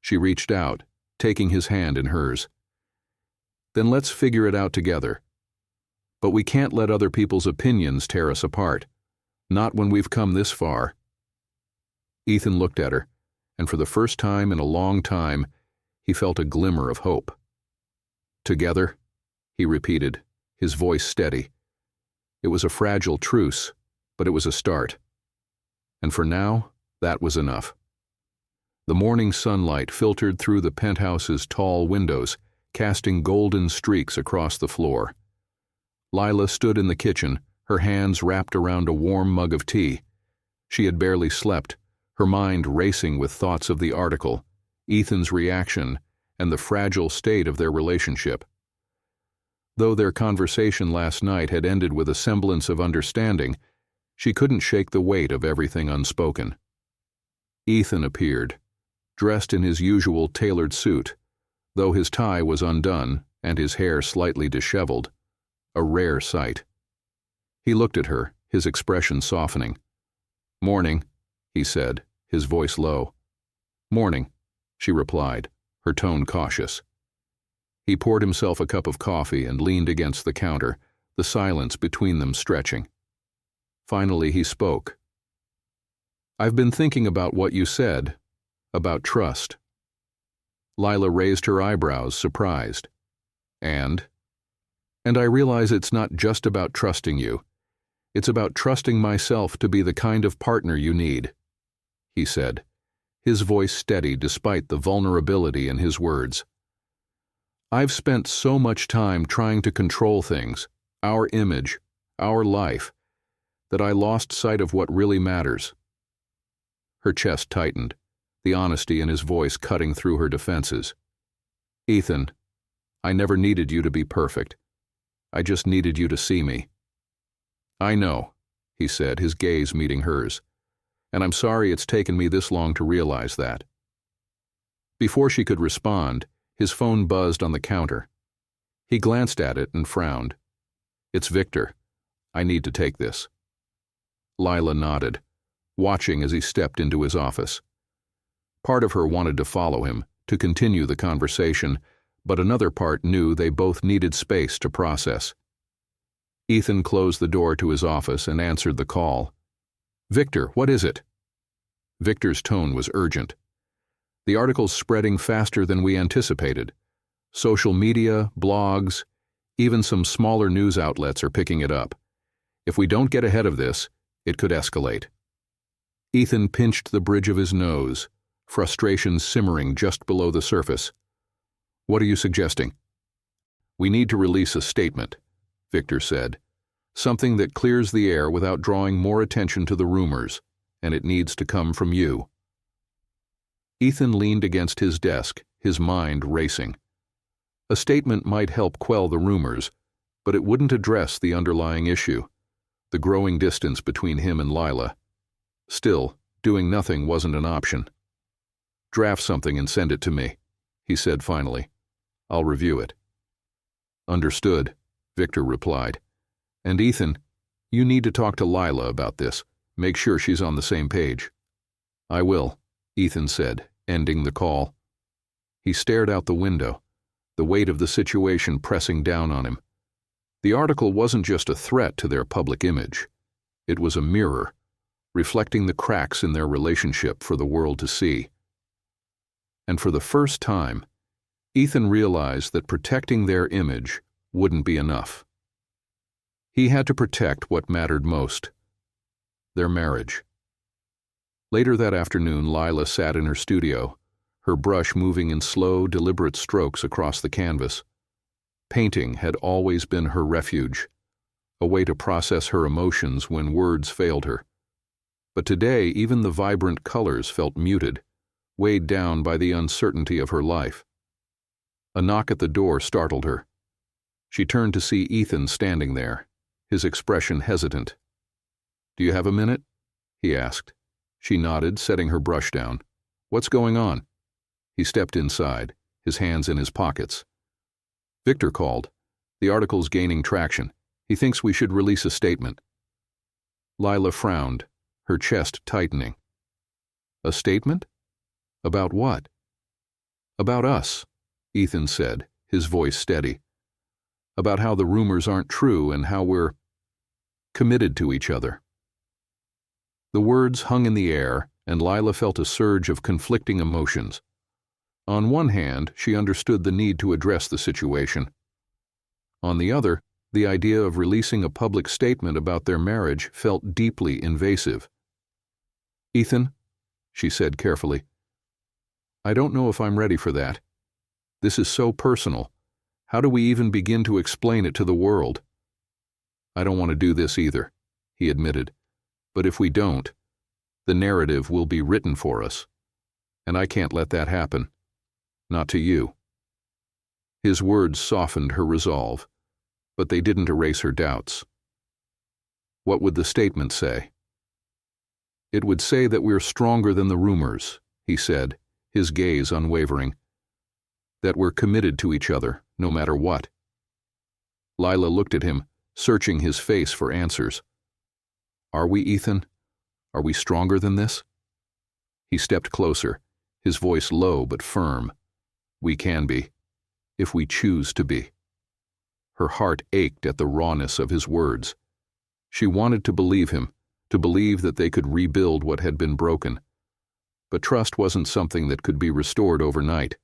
She reached out, taking his hand in hers. "Then let's figure it out together. But we can't let other people's opinions tear us apart. Not when we've come this far." Ethan looked at her, and for the first time in a long time, he felt a glimmer of hope. "Together," he repeated, his voice steady. It was a fragile truce, but it was a start. And for now, that was enough. The morning sunlight filtered through the penthouse's tall windows, casting golden streaks across the floor. Lila stood in the kitchen, her hands wrapped around a warm mug of tea. She had barely slept, her mind racing with thoughts of the article, Ethan's reaction, and the fragile state of their relationship. Though their conversation last night had ended with a semblance of understanding, she couldn't shake the weight of everything unspoken. Ethan appeared, dressed in his usual tailored suit, though his tie was undone and his hair slightly disheveled, a rare sight. He looked at her, his expression softening. "Morning," he said, his voice low. "Morning," she replied, her tone cautious. He poured himself a cup of coffee and leaned against the counter, the silence between them stretching. Finally he spoke. "I've been thinking about what you said, about trust." Lila raised her eyebrows, surprised. And I realize it's not just about trusting you. It's about trusting myself to be the kind of partner you need," he said, his voice steady despite the vulnerability in his words. "I've spent so much time trying to control things, our image, our life, that I lost sight of what really matters." Her chest tightened, the honesty in his voice cutting through her defenses. "Ethan, I never needed you to be perfect. I just needed you to see me." "I know," he said, his gaze meeting hers, "and I'm sorry it's taken me this long to realize that." Before she could respond, his phone buzzed on the counter. He glanced at it and frowned. "It's Victor. I need to take this." Lila nodded, watching as he stepped into his office. Part of her wanted to follow him, to continue the conversation, but another part knew they both needed space to process. Ethan closed the door to his office and answered the call. "Victor, what is it?" Victor's tone was urgent. "The article's spreading faster than we anticipated. Social media, blogs, even some smaller news outlets are picking it up. If we don't get ahead of this, it could escalate." Ethan pinched the bridge of his nose, frustration simmering just below the surface. "What are you suggesting?" "We need to release a statement," Victor said. "Something that clears the air without drawing more attention to the rumors, and it needs to come from you." Ethan leaned against his desk, his mind racing. A statement might help quell the rumors, but it wouldn't address the underlying issue, the growing distance between him and Lila. Still, doing nothing wasn't an option. "Draft something and send it to me," he said finally. "I'll review it." "Understood," Victor replied. "And Ethan, you need to talk to Lila about this. Make sure she's on the same page." "I will," Ethan said, ending the call. He stared out the window, the weight of the situation pressing down on him. The article wasn't just a threat to their public image. It was a mirror, reflecting the cracks in their relationship for the world to see. And for the first time, Ethan realized that protecting their image wouldn't be enough. He had to protect what mattered most: their marriage. Later that afternoon, Lila sat in her studio, her brush moving in slow, deliberate strokes across the canvas. Painting had always been her refuge, a way to process her emotions when words failed her. But today, even the vibrant colors felt muted, weighed down by the uncertainty of her life. A knock at the door startled her. She turned to see Ethan standing there, his expression hesitant. "Do you have a minute?" he asked. She nodded, setting her brush down. "What's going on?" He stepped inside, his hands in his pockets. "Victor called. The article's gaining traction. He thinks we should release a statement." Lila frowned, her chest tightening. "A statement? About what?" "About us," Ethan said, his voice steady. "About how the rumors aren't true and how we're committed to each other." The words hung in the air, and Lila felt a surge of conflicting emotions. On one hand, she understood the need to address the situation. On the other, the idea of releasing a public statement about their marriage felt deeply invasive. "Ethan," she said carefully, "I don't know if I'm ready for that. This is so personal. How do we even begin to explain it to the world?" "I don't want to do this either," he admitted. "But if we don't, the narrative will be written for us. And I can't let that happen. Not to you." His words softened her resolve, but they didn't erase her doubts. What would the statement say? It would say that we're stronger than the rumors, he said, his gaze unwavering. That we're committed to each other, no matter what. Lila looked at him, searching his face for answers. Are we, Ethan? Are we stronger than this? He stepped closer, his voice low but firm. We can be, if we choose to be. Her heart ached at the rawness of his words. She wanted to believe him, to believe that they could rebuild what had been broken. But trust wasn't something that could be restored overnight.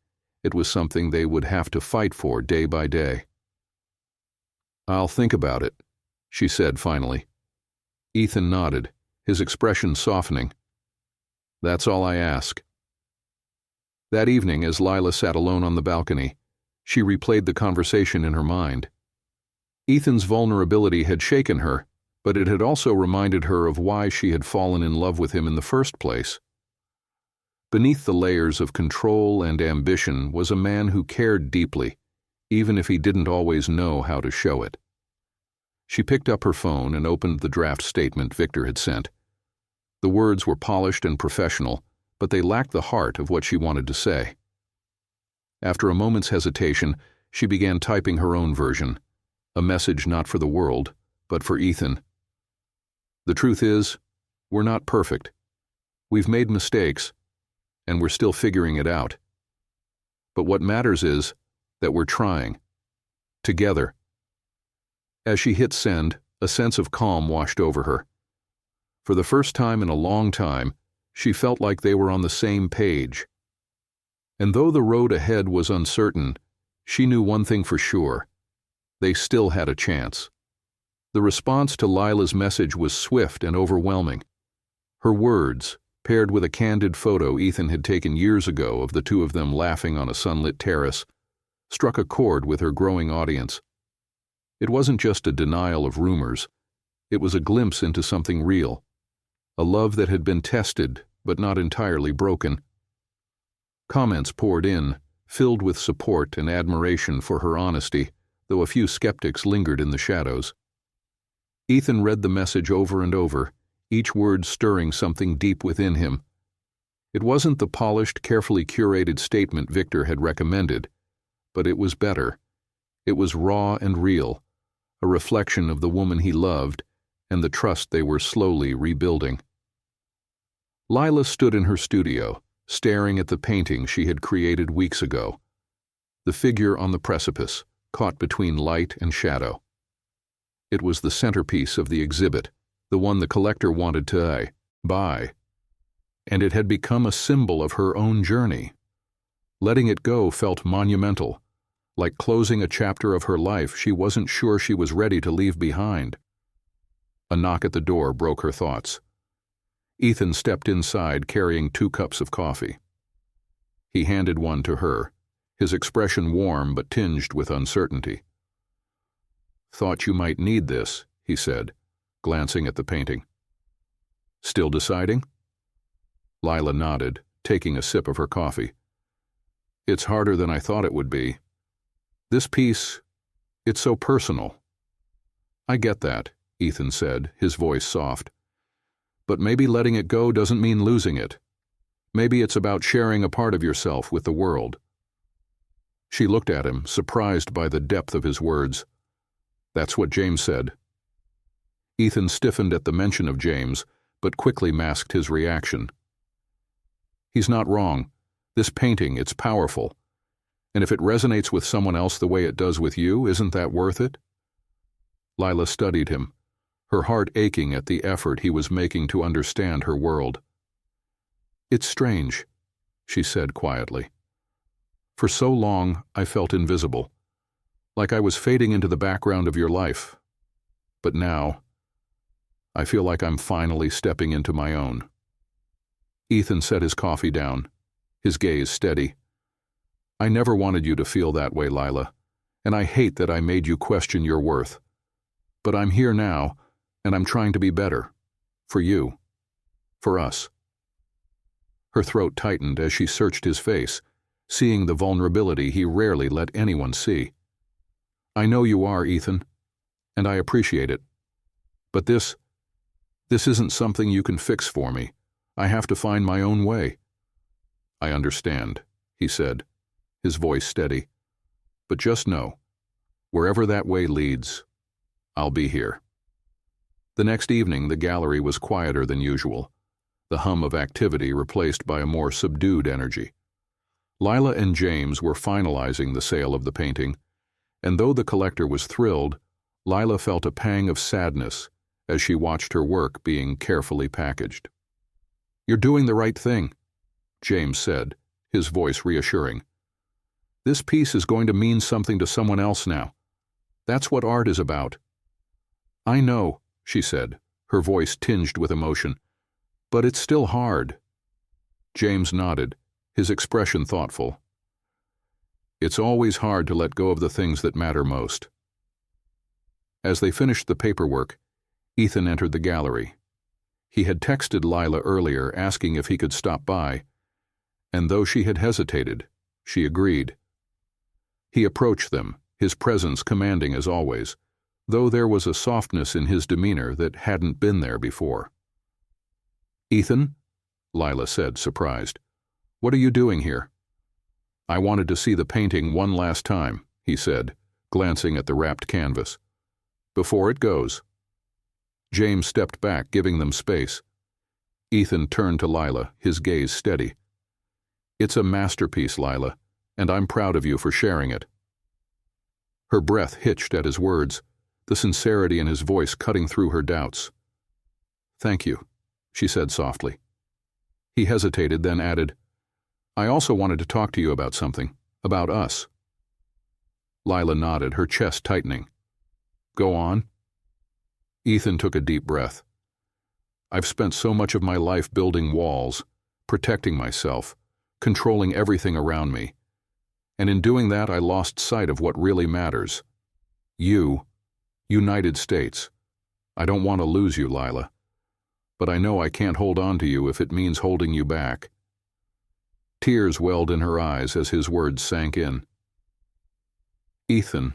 It was something they would have to fight for day by day. I'll think about it, she said finally. Ethan nodded, his expression softening. That's all I ask. That evening, as Lila sat alone on the balcony, she replayed the conversation in her mind. Ethan's vulnerability had shaken her, but it had also reminded her of why she had fallen in love with him in the first place. Beneath the layers of control and ambition was a man who cared deeply, even if he didn't always know how to show it. She picked up her phone and opened the draft statement Victor had sent. The words were polished and professional, but they lacked the heart of what she wanted to say. After a moment's hesitation, she began typing her own version, a message not for the world, but for Ethan. The truth is, we're not perfect. We've made mistakes, and we're still figuring it out. But what matters is that we're trying. Together. As she hit send, a sense of calm washed over her. For the first time in a long time, she felt like they were on the same page. And though the road ahead was uncertain, she knew one thing for sure. They still had a chance. The response to Lila's message was swift and overwhelming. Her words, paired with a candid photo Ethan had taken years ago of the two of them laughing on a sunlit terrace, struck a chord with her growing audience. It wasn't just a denial of rumors. It was a glimpse into something real. A love that had been tested, but not entirely broken. Comments poured in, filled with support and admiration for her honesty, though a few skeptics lingered in the shadows. Ethan read the message over and over, each word stirring something deep within him. It wasn't the polished, carefully curated statement Victor had recommended, but it was better. It was raw and real, a reflection of the woman he loved and the trust they were slowly rebuilding. Lila stood in her studio, staring at the painting she had created weeks ago. The figure on the precipice, caught between light and shadow. It was the centerpiece of the exhibit, the one the collector wanted to buy. And it had become a symbol of her own journey. Letting it go felt monumental, like closing a chapter of her life she wasn't sure she was ready to leave behind. A knock at the door broke her thoughts. Ethan stepped inside carrying 2 cups of coffee. He handed one to her, his expression warm but tinged with uncertainty. "Thought you might need this," he said, glancing at the painting. "Still deciding?" Lila nodded, taking a sip of her coffee. "It's harder than I thought it would be. This piece, it's so personal." "I get that," Ethan said, his voice soft. "But maybe letting it go doesn't mean losing it. Maybe it's about sharing a part of yourself with the world." She looked at him, surprised by the depth of his words. "That's what James said." Ethan stiffened at the mention of James, but quickly masked his reaction. "He's not wrong. This painting, it's powerful. And if it resonates with someone else the way it does with you, isn't that worth it?" Lila studied him, her heart aching at the effort he was making to understand her world. "It's strange," she said quietly. "For so long, I felt invisible, like I was fading into the background of your life. But now, I feel like I'm finally stepping into my own." Ethan set his coffee down, his gaze steady. "I never wanted you to feel that way, Lila, and I hate that I made you question your worth. But I'm here now, and I'm trying to be better. For you. For us." Her throat tightened as she searched his face, seeing the vulnerability he rarely let anyone see. "I know you are, Ethan, and I appreciate it. But this isn't something you can fix for me. I have to find my own way." "I understand," he said, his voice steady. "But just know, wherever that way leads, I'll be here." The next evening, the gallery was quieter than usual, the hum of activity replaced by a more subdued energy. Lila and James were finalizing the sale of the painting, and though the collector was thrilled, Lila felt a pang of sadness as she watched her work being carefully packaged. "You're doing the right thing," James said, his voice reassuring. "This piece is going to mean something to someone else now. That's what art is about." "I know," she said, her voice tinged with emotion, "but it's still hard." James nodded, his expression thoughtful. "It's always hard to let go of the things that matter most." As they finished the paperwork, Ethan entered the gallery. He had texted Lila earlier asking if he could stop by, and though she had hesitated, she agreed. He approached them, his presence commanding as always, though there was a softness in his demeanor that hadn't been there before. "Ethan?" Lila said, surprised. "What are you doing here?" "I wanted to see the painting one last time," he said, glancing at the wrapped canvas. "Before it goes." James stepped back, giving them space. Ethan turned to Lila, his gaze steady. "It's a masterpiece, Lila, and I'm proud of you for sharing it." Her breath hitched at his words, the sincerity in his voice cutting through her doubts. "Thank you," she said softly. He hesitated, then added, "I also wanted to talk to you about something, about us." Lila nodded, her chest tightening. "Go on." Ethan took a deep breath. "I've spent so much of my life building walls, protecting myself, controlling everything around me. And in doing that, I lost sight of what really matters. You, United States. I don't want to lose you, Lila. But I know I can't hold on to you if it means holding you back." Tears welled in her eyes as his words sank in. "Ethan,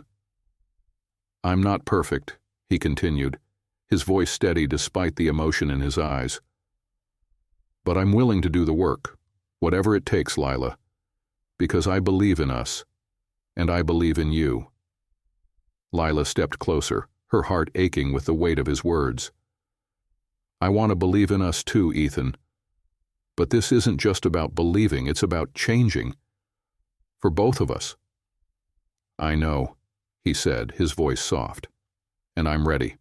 I'm not perfect," he continued, his voice steady despite the emotion in his eyes. "But I'm willing to do the work, whatever it takes, Lila, because I believe in us, and I believe in you." Lila stepped closer, her heart aching with the weight of his words. "I want to believe in us too, Ethan. But this isn't just about believing, it's about changing. For both of us." "I know," he said, his voice soft. "And I'm ready."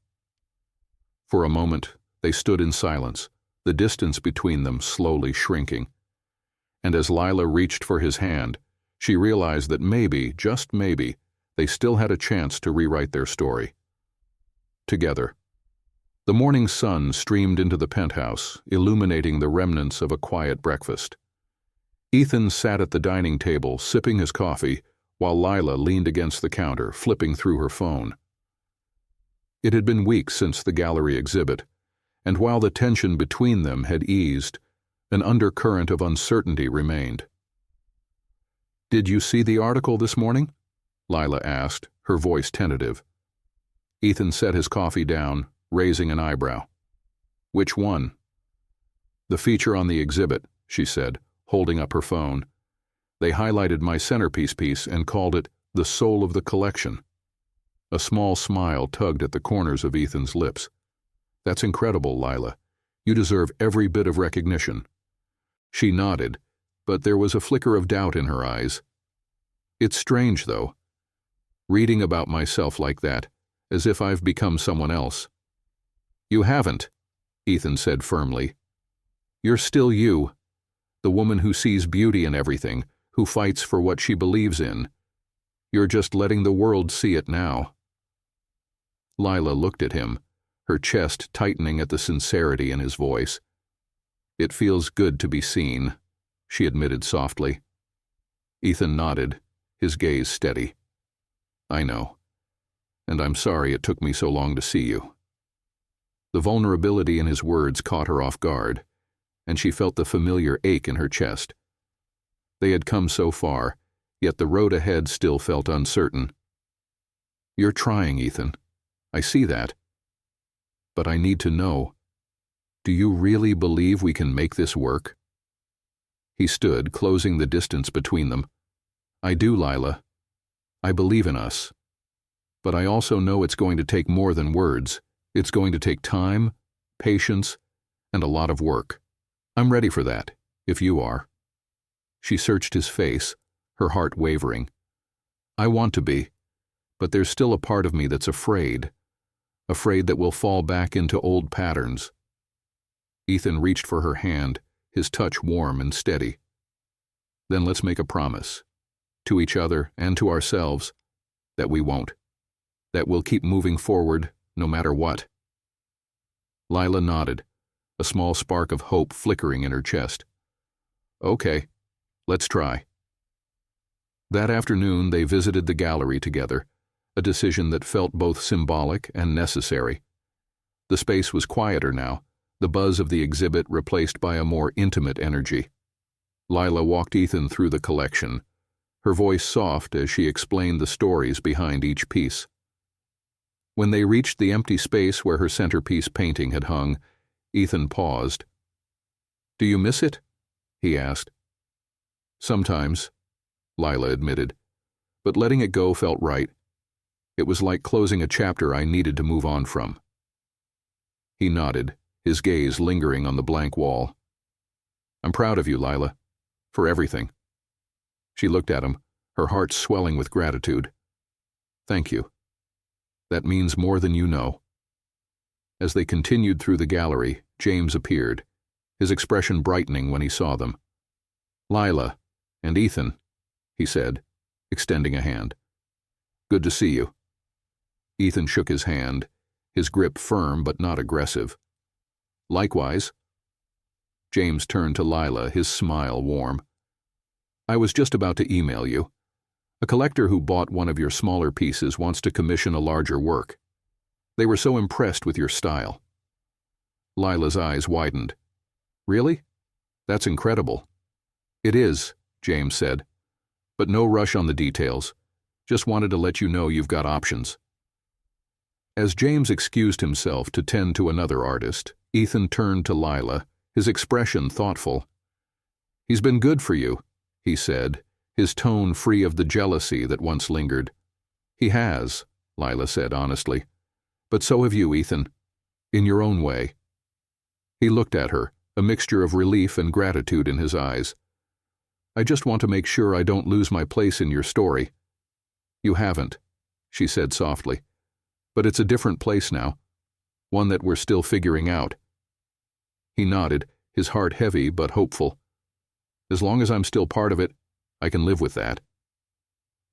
For a moment, they stood in silence, the distance between them slowly shrinking. And as Lila reached for his hand, she realized that maybe, just maybe, they still had a chance to rewrite their story. Together. The morning sun streamed into the penthouse, illuminating the remnants of a quiet breakfast. Ethan sat at the dining table, sipping his coffee, while Lila leaned against the counter, flipping through her phone. It had been weeks since the gallery exhibit, and while the tension between them had eased, an undercurrent of uncertainty remained. "Did you see the article this morning?" Lila asked, her voice tentative. Ethan set his coffee down, raising an eyebrow. "Which one?" "The feature on the exhibit," she said, holding up her phone. "They highlighted my centerpiece piece and called it the soul of the collection." A small smile tugged at the corners of Ethan's lips. "That's incredible, Lila. You deserve every bit of recognition." She nodded, but there was a flicker of doubt in her eyes. "It's strange, though. Reading about myself like that, as if I've become someone else." "You haven't," Ethan said firmly. "You're still you, the woman who sees beauty in everything, who fights for what she believes in. You're just letting the world see it now." Lila looked at him, her chest tightening at the sincerity in his voice. "It feels good to be seen," she admitted softly. Ethan nodded, his gaze steady. "I know, and I'm sorry it took me so long to see you." The vulnerability in his words caught her off guard, and she felt the familiar ache in her chest. They had come so far, yet the road ahead still felt uncertain. "You're trying, Ethan. I see that. But I need to know. Do you really believe we can make this work? He stood, closing the distance between them. I do, Lila. I believe in us. But I also know it's going to take more than words. It's going to take time, patience, and a lot of work. I'm ready for that, if you are. She searched his face, her heart wavering. I want to be, but there's still a part of me that's afraid that we'll fall back into old patterns. Ethan reached for her hand, his touch warm and steady. Then let's make a promise, to each other and to ourselves, that we won't, that we'll keep moving forward no matter what. Lila nodded, a small spark of hope flickering in her chest. Okay, let's try. That afternoon they visited the gallery together, a decision that felt both symbolic and necessary. The space was quieter now, the buzz of the exhibit replaced by a more intimate energy. Lila walked Ethan through the collection, her voice soft as she explained the stories behind each piece. When they reached the empty space where her centerpiece painting had hung, Ethan paused. Do you miss it? He asked. Sometimes, Lila admitted, but letting it go felt right. It was like closing a chapter I needed to move on from. He nodded, his gaze lingering on the blank wall. I'm proud of you, Lila, for everything. She looked at him, her heart swelling with gratitude. Thank you. That means more than you know. As they continued through the gallery, James appeared, his expression brightening when he saw them. Lila and Ethan, he said, extending a hand. Good to see you. Ethan shook his hand, his grip firm but not aggressive. Likewise. James turned to Lila, his smile warm. I was just about to email you. A collector who bought one of your smaller pieces wants to commission a larger work. They were so impressed with your style. Lila's eyes widened. Really? That's incredible. It is, James said. But no rush on the details. Just wanted to let you know you've got options. As James excused himself to tend to another artist, Ethan turned to Lila, his expression thoughtful. He's been good for you, he said, his tone free of the jealousy that once lingered. He has, Lila said honestly. But so have you, Ethan. In your own way. He looked at her, a mixture of relief and gratitude in his eyes. I just want to make sure I don't lose my place in your story. You haven't, she said softly. But it's a different place now, one that we're still figuring out. He nodded, his heart heavy but hopeful. As long as I'm still part of it, I can live with that.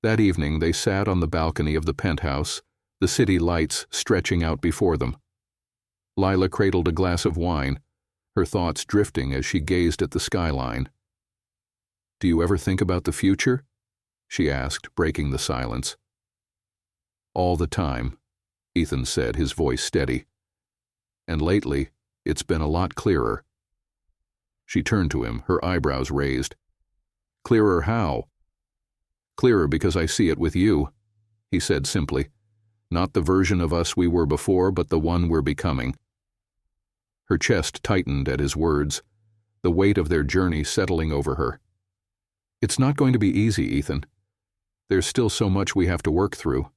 That evening they sat on the balcony of the penthouse, the city lights stretching out before them. Lila cradled a glass of wine, her thoughts drifting as she gazed at the skyline. Do you ever think about the future? She asked, breaking the silence. All the time, Ethan said, his voice steady. And lately, it's been a lot clearer. She turned to him, her eyebrows raised. Clearer how? Clearer because I see it with you, he said simply. Not the version of us we were before, but the one we're becoming. Her chest tightened at his words, the weight of their journey settling over her. It's not going to be easy, Ethan. There's still so much we have to work through.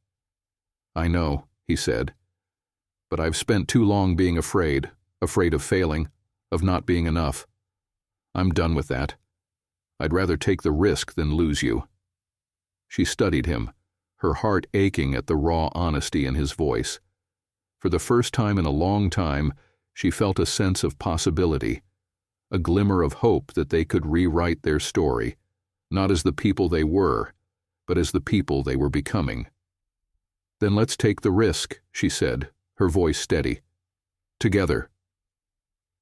I know, he said. But I've spent too long being afraid of failing, of not being enough. I'm done with that. I'd rather take the risk than lose you. She studied him, her heart aching at the raw honesty in his voice. For the first time in a long time, she felt a sense of possibility, a glimmer of hope that they could rewrite their story, not as the people they were, but as the people they were becoming. Then let's take the risk, she said, her voice steady. Together.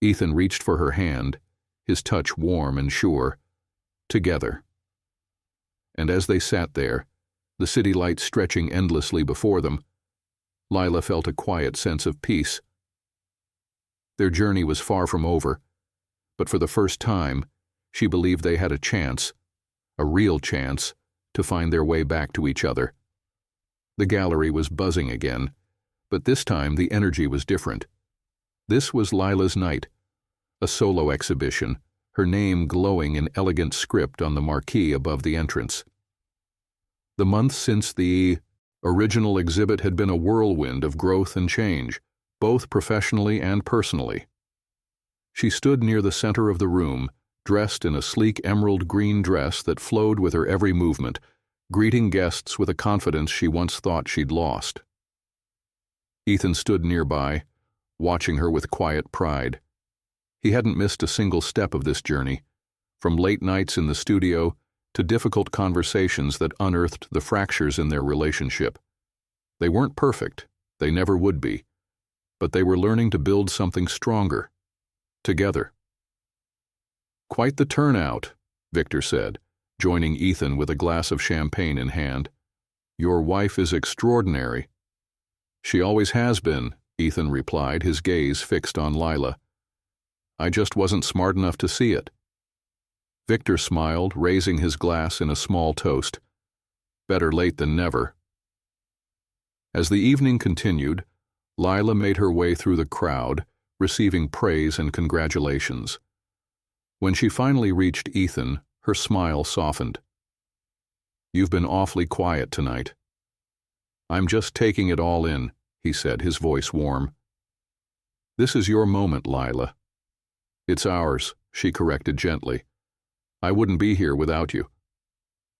Ethan reached for her hand, his touch warm and sure. Together. And as they sat there, the city lights stretching endlessly before them, Lila felt a quiet sense of peace. Their journey was far from over, but for the first time, she believed they had a chance, a real chance, to find their way back to each other. The gallery was buzzing again, but this time the energy was different. This was Lila's night, a solo exhibition, her name glowing in elegant script on the marquee above the entrance. The months since the original exhibit had been a whirlwind of growth and change, both professionally and personally. She stood near the center of the room, dressed in a sleek emerald green dress that flowed with her every movement, greeting guests with a confidence she once thought she'd lost. Ethan stood nearby, watching her with quiet pride. He hadn't missed a single step of this journey, from late nights in the studio to difficult conversations that unearthed the fractures in their relationship. They weren't perfect, they never would be, but they were learning to build something stronger, together. "Quite the turnout," Victor said, joining Ethan with a glass of champagne in hand. "Your wife is extraordinary." "She always has been," Ethan replied, his gaze fixed on Lila. "I just wasn't smart enough to see it." Victor smiled, raising his glass in a small toast. "Better late than never." As the evening continued, Lila made her way through the crowd, receiving praise and congratulations. When she finally reached Ethan, her smile softened. "You've been awfully quiet tonight." "I'm just taking it all in," he said, his voice warm. "This is your moment, Lila." "It's ours," she corrected gently. "I wouldn't be here without you."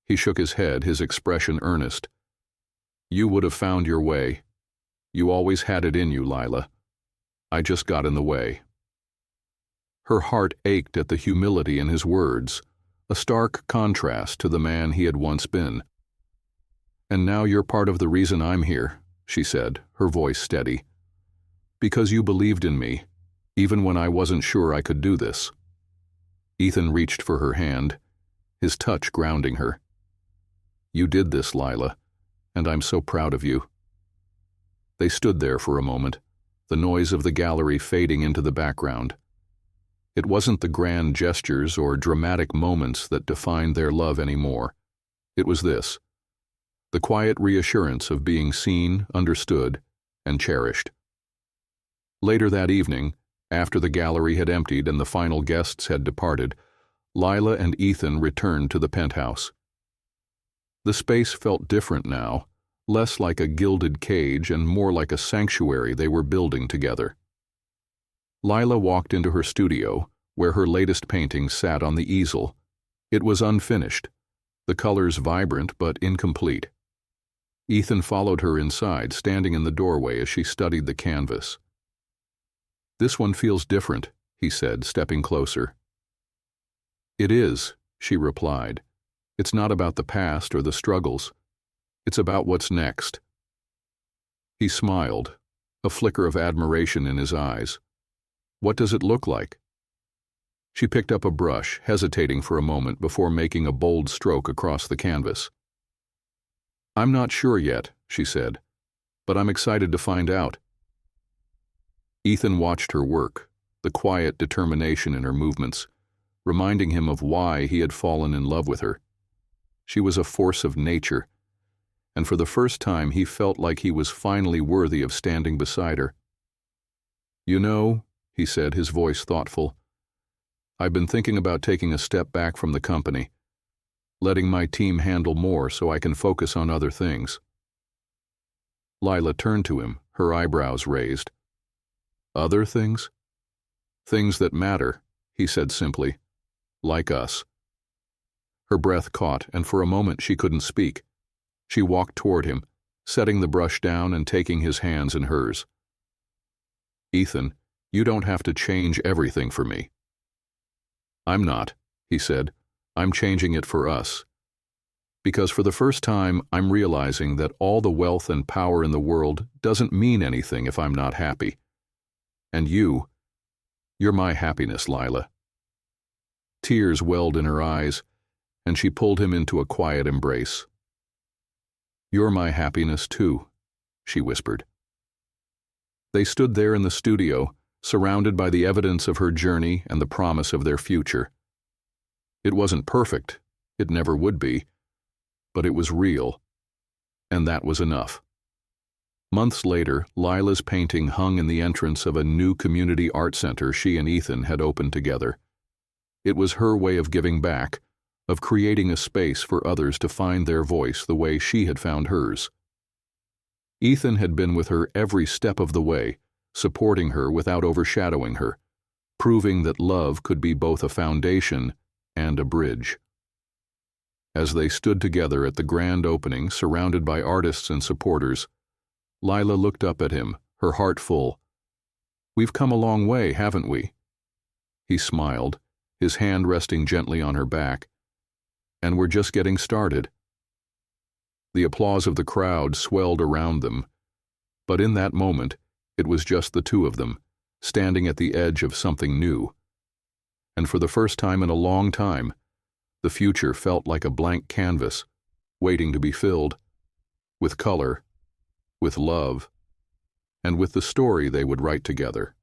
He shook his head, his expression earnest. "You would have found your way. You always had it in you, Lila. I just got in the way." Her heart ached at the humility in his words, a stark contrast to the man he had once been. "And now you're part of the reason I'm here," she said, her voice steady. "Because you believed in me, even when I wasn't sure I could do this." Ethan reached for her hand, his touch grounding her. "You did this, Lila, and I'm so proud of you." They stood there for a moment, the noise of the gallery fading into the background. It wasn't the grand gestures or dramatic moments that defined their love anymore. It was this, the quiet reassurance of being seen, understood, and cherished. Later that evening, after the gallery had emptied and the final guests had departed, Lila and Ethan returned to the penthouse. The space felt different now, less like a gilded cage and more like a sanctuary they were building together. Lila walked into her studio, where her latest painting sat on the easel. It was unfinished, the colors vibrant but incomplete. Ethan followed her inside, standing in the doorway as she studied the canvas. "This one feels different," he said, stepping closer. "It is," she replied. "It's not about the past or the struggles. It's about what's next." He smiled, a flicker of admiration in his eyes. "What does it look like?" She picked up a brush, hesitating for a moment before making a bold stroke across the canvas. "I'm not sure yet," she said, "but I'm excited to find out." Ethan watched her work, the quiet determination in her movements, reminding him of why he had fallen in love with her. She was a force of nature, and for the first time he felt like he was finally worthy of standing beside her. "You know," he said, his voice thoughtful, "I've been thinking about taking a step back from the company, letting my team handle more so I can focus on other things." Lila turned to him, her eyebrows raised. "Other things?" "Things that matter," he said simply, "like us." Her breath caught, and for a moment she couldn't speak. She walked toward him, setting the brush down and taking his hands in hers. "Ethan, you don't have to change everything for me." "I'm not," he said. "I'm changing it for us. Because for the first time, I'm realizing that all the wealth and power in the world doesn't mean anything if I'm not happy. And you're my happiness, Lila." Tears welled in her eyes, and she pulled him into a quiet embrace. "You're my happiness too," she whispered. They stood there in the studio, surrounded by the evidence of her journey and the promise of their future. It wasn't perfect, it never would be, but it was real, and that was enough. Months later, Lila's painting hung in the entrance of a new community art center she and Ethan had opened together. It was her way of giving back, of creating a space for others to find their voice the way she had found hers. Ethan had been with her every step of the way, supporting her without overshadowing her, proving that love could be both a foundation and a bridge. As they stood together at the grand opening, surrounded by artists and supporters, Lila looked up at him, her heart full. "We've come a long way, haven't we?" He smiled, his hand resting gently on her back. "And we're just getting started." The applause of the crowd swelled around them, but in that moment, it was just the two of them, standing at the edge of something new. And for the first time in a long time, the future felt like a blank canvas, waiting to be filled, with color, with love, and with the story they would write together.